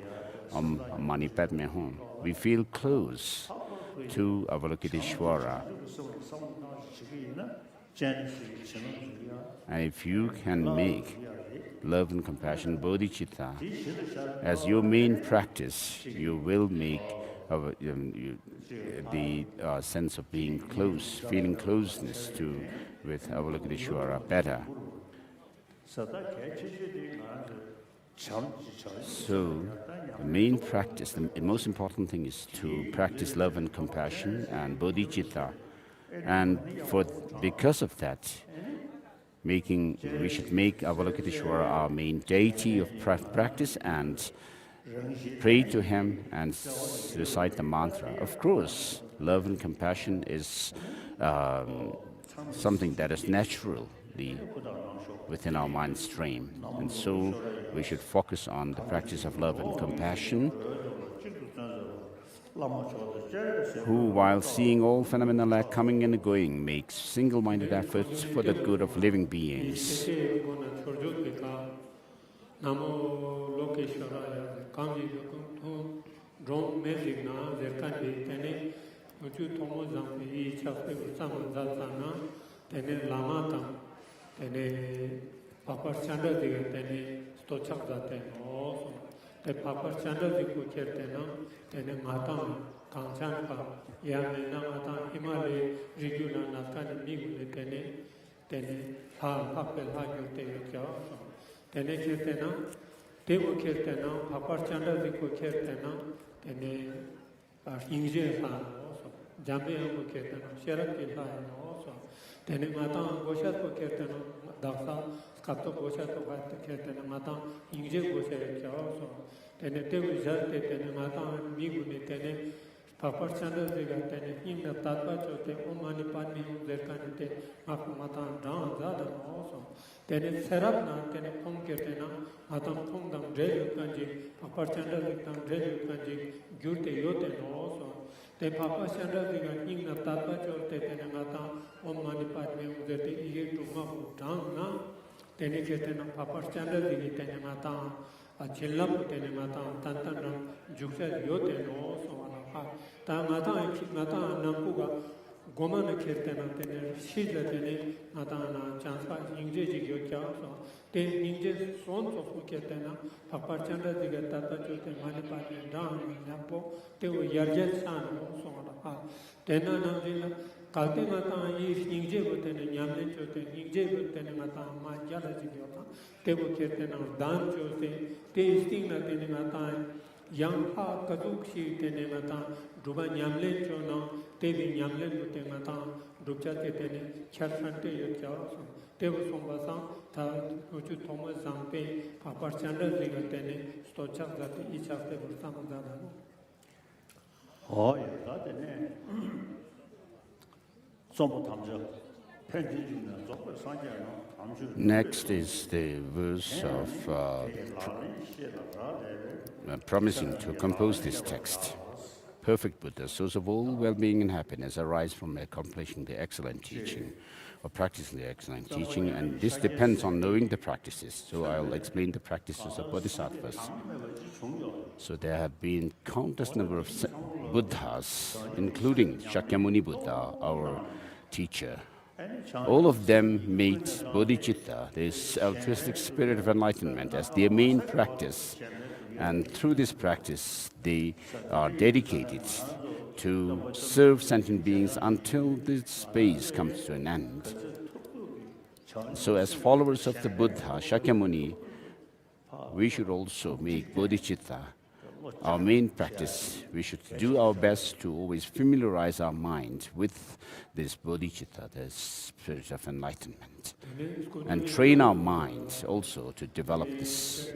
Om Mani Padme Hum. We feel close to Avalokiteshvara. And if you can make love and compassion, bodhichitta, as your main practice, you will make the sense of being close, feeling closeness with Avalokiteshvara better. So the main practice, the most important thing is to practice love and compassion and bodhichitta. And because of that, we should make Avalokiteshvara our main deity of practice and pray to him and recite the mantra. Of course, love and compassion is something that is naturally within our mind stream. And so we should focus on the practice of love and compassion, who, while seeing all phenomena like coming and going, makes single-minded efforts for the good of living beings. The Papa Chandra Diku Kertena, Tene Matam, Kanchanpa, Yamena Mata, Himalay, Rigula Natani Migu, Tene, Papel Hagu Teo, Tene Kertena, Devo Kertena, Papa Chandra Diku Kertena, Tene Inje Han also, Jamia Kertena, Sheraki Han also, Tene Mata, Goshato Kertena, Dasa, Kato Goshato Kertena Mata, Inje Gosha also. Tene tevu jarte tene mata migu ne tene papar chanda dega tene inna tatpa chote omani pani dekane te mata dhan zada also tene serap na tene pom kertena atam pom dam dreju kanji papar chanda degam dreju kanji gyurte yote no also te papar chanda dega inna tatpa chote tene mata omani pani dekane iye to ma dhan na tene kertena papar chanda degi tene mata Chillam tene mata tantanam juksa yote no so ta mata nampuga gomana kirtena tene shidla tene mata na chanspa ingje jigyo kya so te ingje son so kirtena papar chanda diga tata chote mani pa dan nampo te o yarjet san so tena na dila kalte mata ingje tene nyamle chote ingje tene mata ma jala jigyo Tevo Kirtana Dan Jose, Tasting Natene Matan, Yang Ha Kadukshi Tene Matan, Duba Nyamle Chona, Tevi Nyamle Matan, Dukcha Tene, Charsante Yachaso, Tevo Sombasa, Ta Uchu Thomas Zampe, Papa Chandra Zigatene, Stocha Zati, each of the Samadana. Oh, yeah, that's the name. Sombo Next is the verse of promising to compose this text. Perfect Buddha, source of all well-being and happiness, arise from accomplishing the excellent teaching or practicing the excellent teaching, and this depends on knowing the practices. So I'll explain the practices of Bodhisattvas. So there have been countless number of Buddhas, including Shakyamuni Buddha, our teacher. All of them made bodhicitta, this altruistic spirit of enlightenment, as their main practice. And through this practice, they are dedicated to serve sentient beings until this space comes to an end. So as followers of the Buddha, Shakyamuni, we should also make bodhicitta our main practice. We should do our best to always familiarize our mind with this bodhicitta, the spirit of enlightenment, and train our minds also to develop this.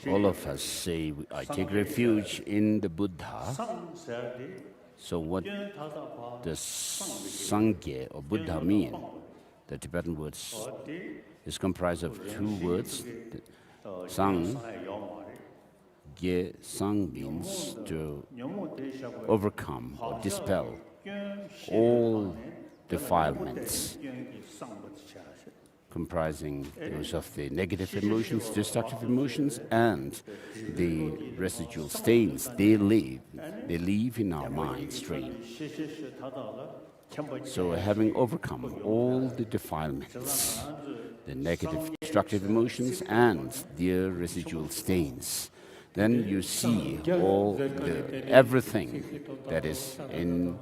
All of us say, I take refuge in the Buddha. So what does Sangye or Buddha mean? The Tibetan words 啲 is comprised of two words. Sang, Ge Sang means to overcome or dispel all defilements, comprising those of the negative emotions, destructive emotions, and the residual stains they leave in our mind stream. So having overcome all the defilements, the negative destructive emotions and their residual stains, then you see everything that is in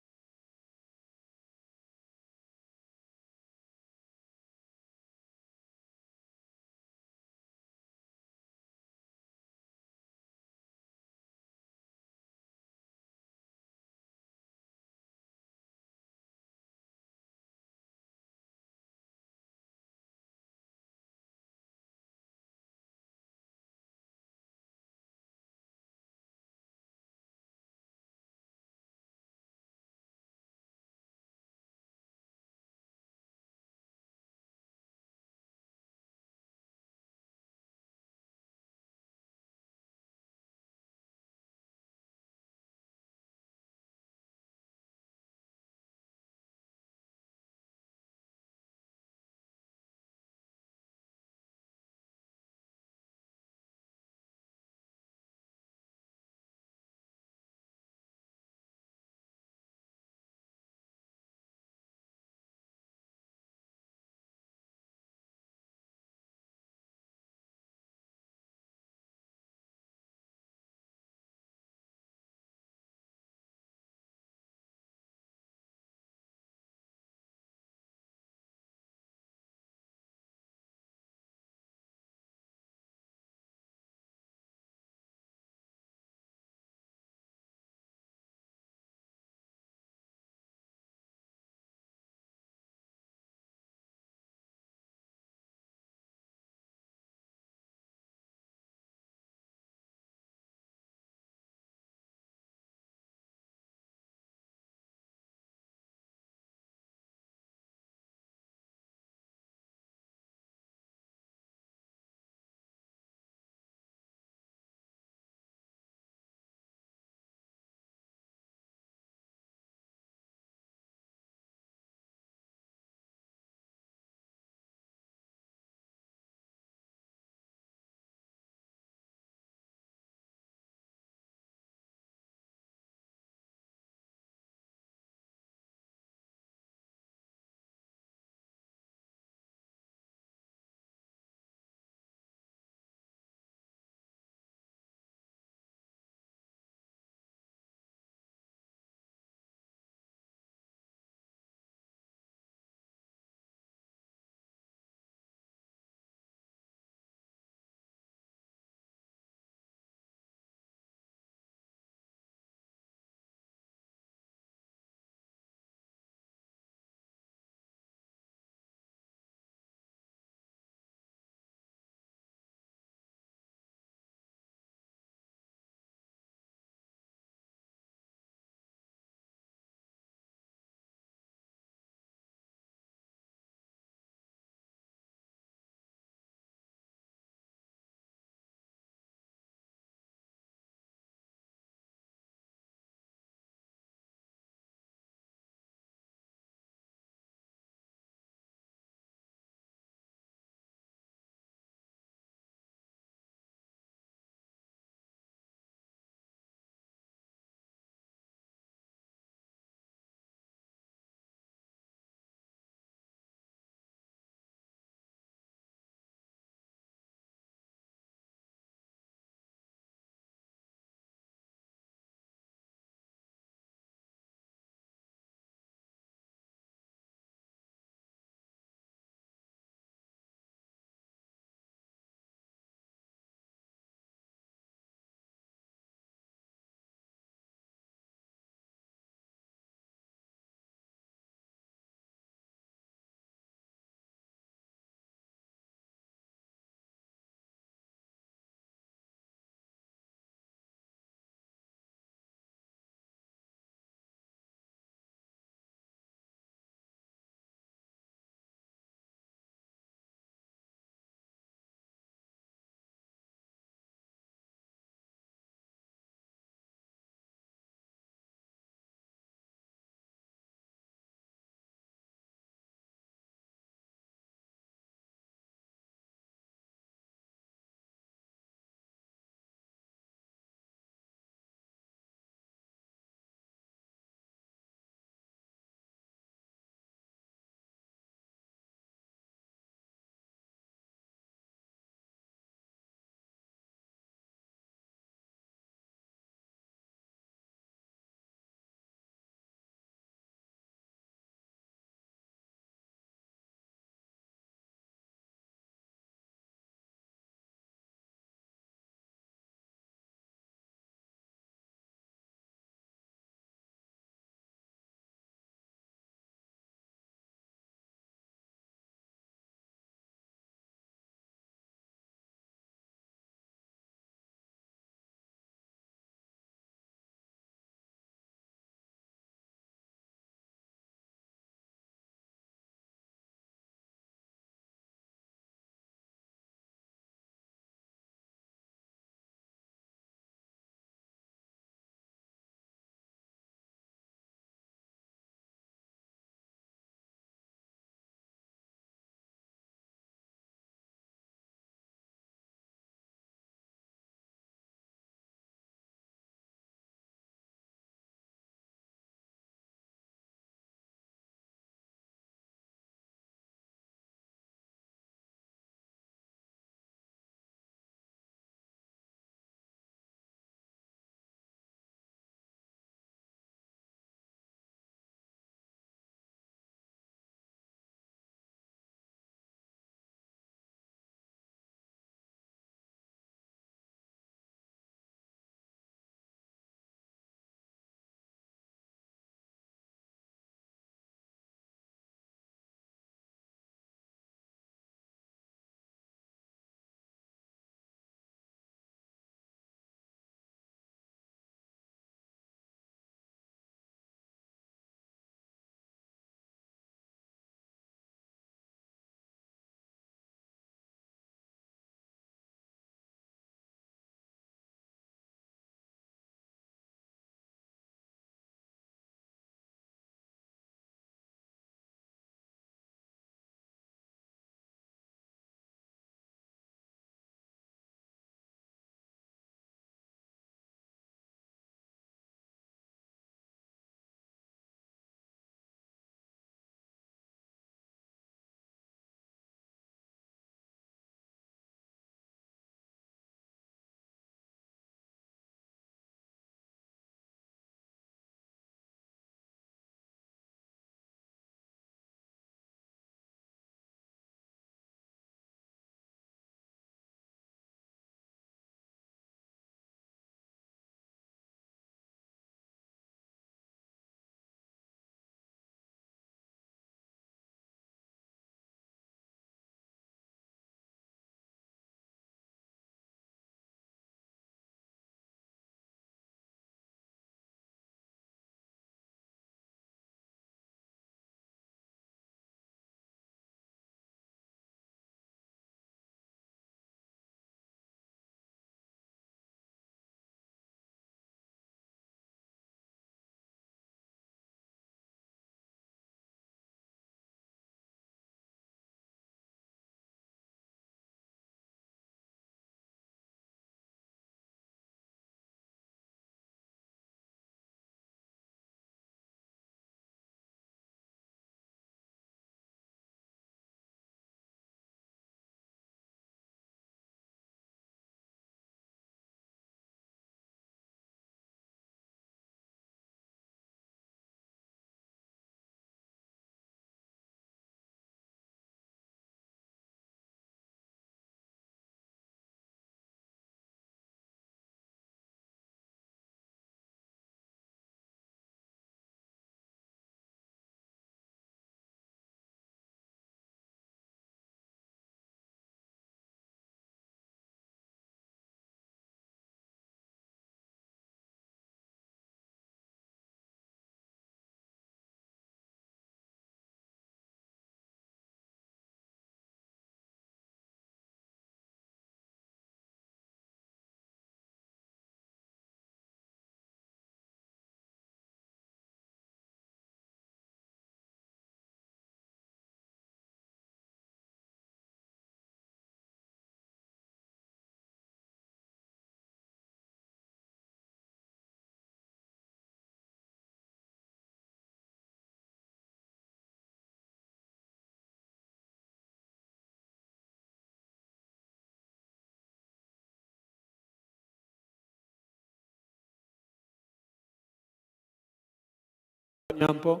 Nyampo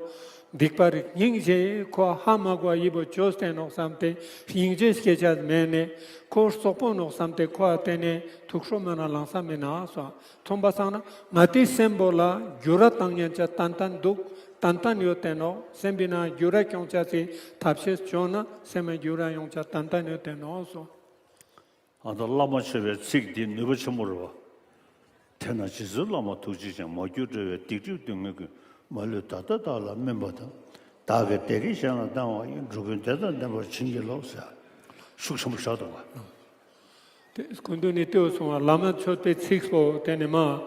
Dikpari Yingje Kwa Hamagwa Yibo Josten or something Yingje Sketched Mene Ko Sopon or something Kwa Tene Tuksomana Lansamena so Tombasana Mati Sembola Juratangyancha Tantan Duk Tantan Yoteno Sembina Jura Kyonchasi Tapshes Jona Sema Jura Yoncha Tantan Yoteno so 아도 라마 쉐베 식디 누버쳐 물어. 테나 지즈 라마 투지장 모규르 디디우 등그 말로 따따따라 멤버다. 다게 대리샤나 당와 주근데다 내가 친구로서 숙성을 봐. 군도니 때어서 라마 초때 6보 때네마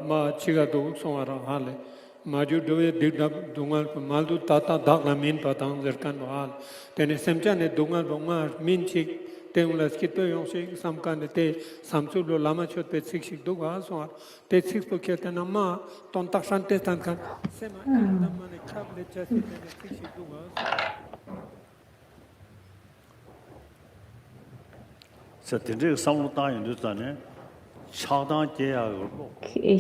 마 치가도 송아라 할래. 마주 도에 디답 동알 말도 따따 다가민 파당 저칸 할. 때네 셈자네 동알 동알 민치 Tengula skito yung sig samkan te samsulo lama chot pe sik duga so te sik po kete na ma ton tak sante tan kan sema na mane kap le chasi te sik duga 자, 진짜 상무 따윈 됐다네. Khi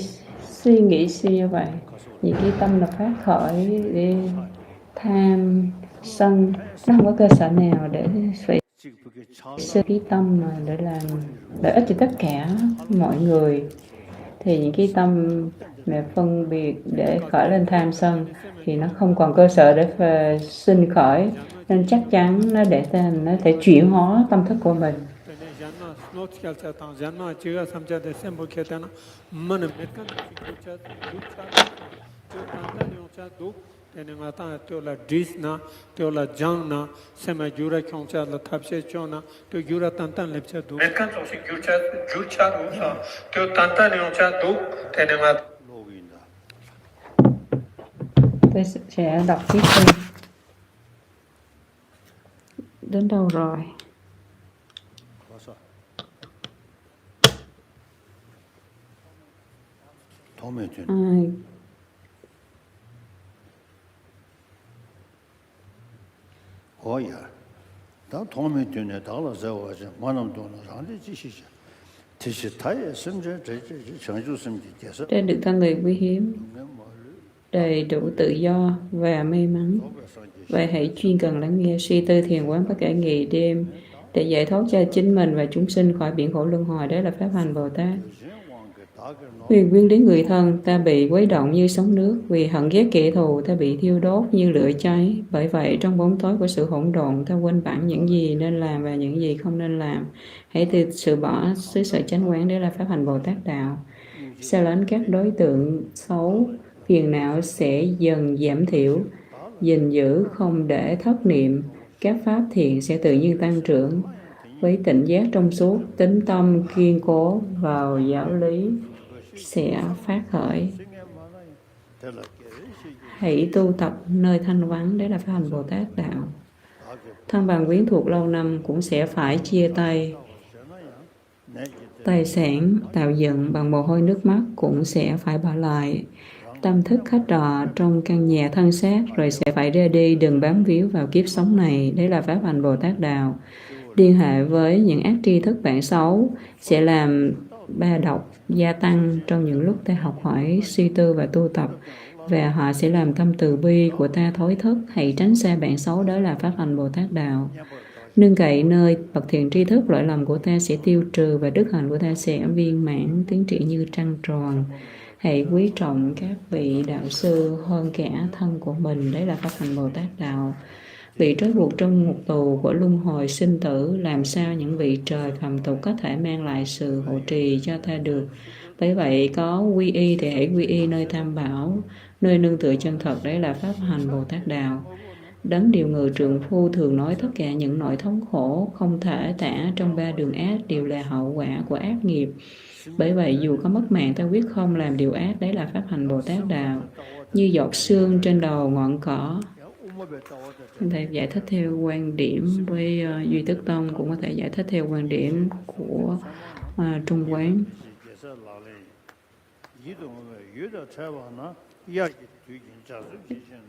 suy nghĩ như vậy, những cái tâm là phát khởi để tham sân, nó không có cơ sở nào để phải sự cái tâm mà để làm lợi ích cho tất cả mọi người, thì những cái tâm mà phân biệt để khởi lên tham sân thì nó không còn cơ sở để sinh khởi, nên chắc chắn nó thể chuyển hóa tâm thức của mình. Tenenga ta teola disna teola jangna sema jura kyongcha la thapse chona to jura tantan lepcha du mekan so si jurcha du sa to tantan yongcha du tenenga Tôi sẽ đọc tiếp theo. Đến đâu rồi? 다 도움이 되네. 달라서 만원 돈을 안 되지. 티시타에 심지어 정주심이 돼서 Trên được thân người quý hiếm, đầy đủ tự do và may mắn. Vậy hãy chuyên cần lắng nghe, suy tư thiền quán bất kể ngày đêm để giải thoát cho chính mình và chúng sinh khỏi biển khổ luân hồi. Đó là pháp hành Bồ Tát. Vì quyến đến người thân, ta bị quấy động như sóng nước. Vì hận ghét kẻ thù, ta bị thiêu đốt như lửa cháy. Bởi vậy, trong bóng tối của sự hỗn độn, ta quên bẵng những gì nên làm và những gì không nên làm. Hãy từ sự bỏ xứ sở chánh quán, để là pháp hành Bồ Tát đạo. Xa lánh các đối tượng xấu, phiền não sẽ dần giảm thiểu. Gìn giữ không để thất niệm, các pháp thiện sẽ tự nhiên tăng trưởng. Với tỉnh giác trong suốt, tín tâm kiên cố vào giáo lý sẽ phát khởi. Hãy tu tập nơi thanh vắng, để là pháp hành Bồ Tát đạo. Thân bằng quyến thuộc lâu năm cũng sẽ phải chia tay. Tài sản tạo dựng bằng mồ hôi nước mắt cũng sẽ phải bỏ lại. Tâm thức khách trọ trong căn nhà thân xác rồi sẽ phải ra đi, đừng bám víu vào kiếp sống này. Đấy là pháp hành Bồ Tát đạo. Liên hệ với những ác tri thức bản xấu sẽ làm ba độc gia tăng trong những lúc ta học hỏi, suy tư và tu tập, và họ sẽ làm tâm từ bi của ta thối thức. Hãy tránh xa bạn xấu, đó là pháp hành Bồ Tát đạo. Nương cậy nơi bậc thiện tri thức, lỗi lầm của ta sẽ tiêu trừ và đức hạnh của ta sẽ viên mãn, tiến triển như trăng tròn. Hãy quý trọng các vị đạo sư hơn cả thân của mình, đấy là pháp hành Bồ Tát đạo. Bị trói buộc trong ngục tù của luân hồi sinh tử, làm sao những vị trời phàm tục có thể mang lại sự hộ trì cho ta được? Bởi vậy có quy y thì hãy quy y nơi tam bảo, nơi nương tựa chân thật, đấy là pháp hành Bồ Tát đạo. Đấng điều ngự trượng phu thường nói tất cả những nỗi thống khổ không thể tả trong ba đường ác đều là hậu quả của ác nghiệp. Bởi vậy dù có mất mạng, ta quyết không làm điều ác, đấy là pháp hành Bồ Tát đạo. Như giọt sương trên đầu ngọn cỏ. Có thể giải thích theo quan điểm với Duy Tức Tông, cũng có thể giải thích theo quan điểm của Trung Quán.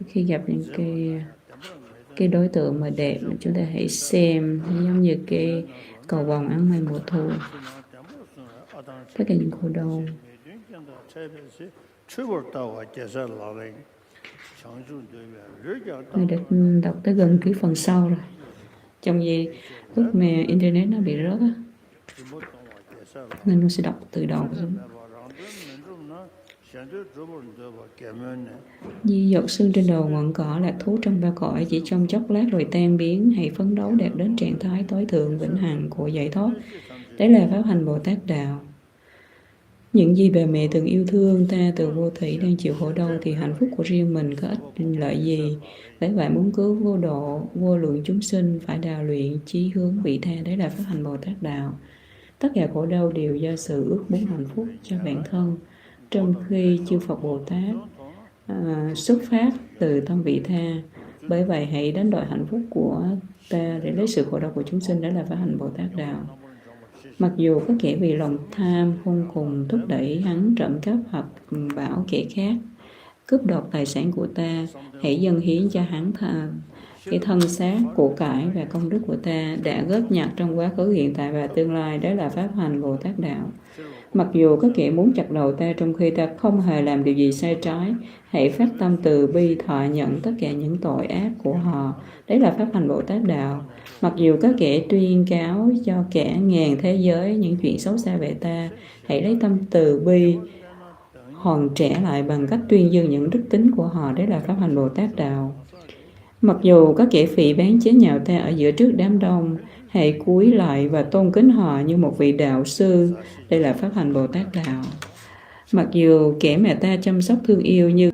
Khi gặp những cái đối tượng mà đẹp, chúng ta hãy xem giống như cái cầu vồng áng mây mùa thu, tất cả những khổ đau. Người đã đọc tới gần cái phần sau rồi. Trong gì lúc mà internet nó bị rớt á, nên nó sẽ đọc từ đầu xuống. Di dột xương trên đầu ngọn cỏ, lạc thú trong ba cõi, chỉ trong chốc lát rồi tan biến. Hãy phấn đấu đạt đến trạng thái tối thượng vĩnh hằng của giải thoát. Đấy là pháp hành Bồ Tát Đạo. Những gì bà mẹ từng yêu thương ta từ vô thủy đang chịu khổ đau thì hạnh phúc của riêng mình có ích lợi gì? Bởi vậy muốn cứu vô độ, vô lượng chúng sinh phải đào luyện chí hướng vị tha. Đấy là pháp hành Bồ Tát Đạo. Tất cả khổ đau đều do sự ước muốn hạnh phúc cho bản thân. Trong khi chư Phật Bồ Tát xuất phát từ tâm vị tha. Bởi vậy hãy đánh đổi hạnh phúc của ta để lấy sự khổ đau của chúng sinh. Đó là pháp hành Bồ Tát Đạo. Mặc dù có kẻ vì lòng tham khôn cùng thúc đẩy hắn trộm cắp hoặc bảo kẻ khác cướp đoạt tài sản của ta, hãy dâng hiến cho hắn cái thân xác, của cải và công đức của ta đã góp nhặt trong quá khứ, hiện tại và tương lai. Đó là pháp hành Bồ Tát Đạo. Mặc dù có kẻ muốn chặt đầu ta trong khi ta không hề làm điều gì sai trái, hãy phát tâm từ bi thọ nhận tất cả những tội ác của họ. Đấy là pháp hành Bồ Tát Đạo. Mặc dù có kẻ tuyên cáo cho cả ngàn thế giới những chuyện xấu xa về ta, hãy lấy tâm từ bi hoàn trả lại bằng cách tuyên dương những đức tính của họ. Đấy là pháp hành Bồ Tát Đạo. Mặc dù có kẻ phỉ báng chế nhạo ta ở giữa trước đám đông, hãy cúi lại và tôn kính họ như một vị đạo sư. Đây là pháp hành Bồ Tát Đạo. Mặc dù kẻ mà ta chăm sóc thương yêu như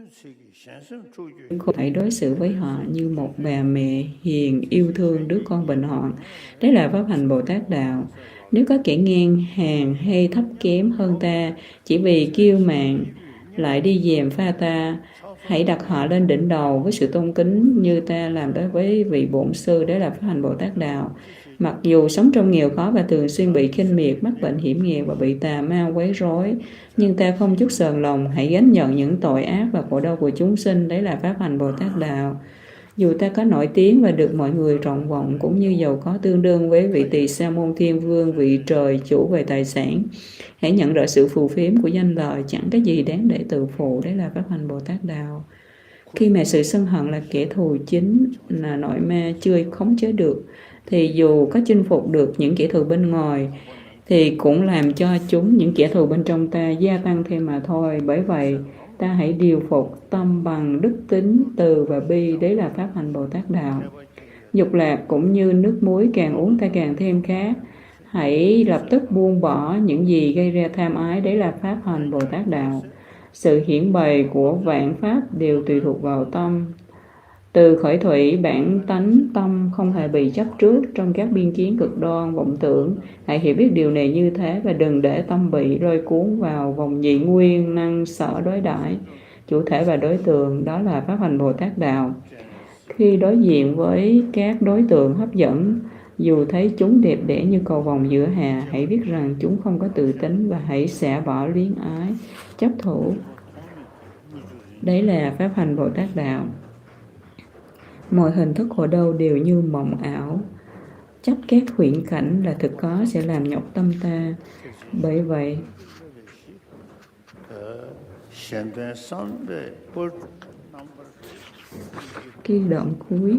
hãy đối xử với họ như một bà mẹ hiền yêu thương đứa con bệnh hoạn. Đấy là pháp hành Bồ Tát Đạo. Nếu có kẻ ngang hàng hay thấp kém hơn ta chỉ vì kiêu mạn lại đi gièm pha ta, hãy đặt họ lên đỉnh đầu với sự tôn kính như ta làm đối với vị bổn sư. Đấy là pháp hành Bồ Tát Đạo. Mặc dù sống trong nghèo khó và thường xuyên bị khinh miệt, mắc bệnh hiểm nghèo và bị tà ma quấy rối, nhưng ta không chút sờn lòng, hãy gánh nhận những tội ác và khổ đau của chúng sinh. Đấy là pháp hành Bồ Tát Đạo. Dù ta có nổi tiếng và được mọi người trọng vọng, cũng như giàu có tương đương với vị tỳ sa môn thiên vương, vị trời chủ về tài sản, hãy nhận rõ sự phù phiếm của danh lợi, chẳng có gì đáng để tự phụ. Đấy là pháp hành Bồ Tát Đạo. Khi mà sự sân hận là kẻ thù chính, là nội ma chưa khống chế được, thì dù có chinh phục được những kẻ thù bên ngoài, thì cũng làm cho chúng, những kẻ thù bên trong ta, gia tăng thêm mà thôi. Bởi vậy, ta hãy điều phục tâm bằng đức tính, từ và bi. Đấy là pháp hành Bồ Tát Đạo. Dục lạc cũng như nước muối, càng uống ta càng thêm khát. Hãy lập tức buông bỏ những gì gây ra tham ái. Đấy là pháp hành Bồ Tát Đạo. Sự hiển bày của vạn pháp đều tùy thuộc vào tâm. Từ khởi thủy, bản tánh tâm không hề bị chấp trước trong các biên kiến cực đoan, vọng tưởng. Hãy hiểu biết điều này như thế và đừng để tâm bị lôi cuốn vào vòng nhị nguyên năng sở đối đãi, chủ thể và đối tượng. Đó là pháp hành Bồ Tát Đạo. Khi đối diện với các đối tượng hấp dẫn, dù thấy chúng đẹp đẽ như cầu vồng giữa hà, hãy biết rằng chúng không có tự tính và hãy xả bỏ luyến ái, chấp thủ. Đấy là pháp hành Bồ Tát Đạo. Mọi hình thức khổ đau đều như mộng ảo. Chấp các huyễn cảnh là thực có sẽ làm nhọc tâm ta. Bởi vậy, khi đoạn cuối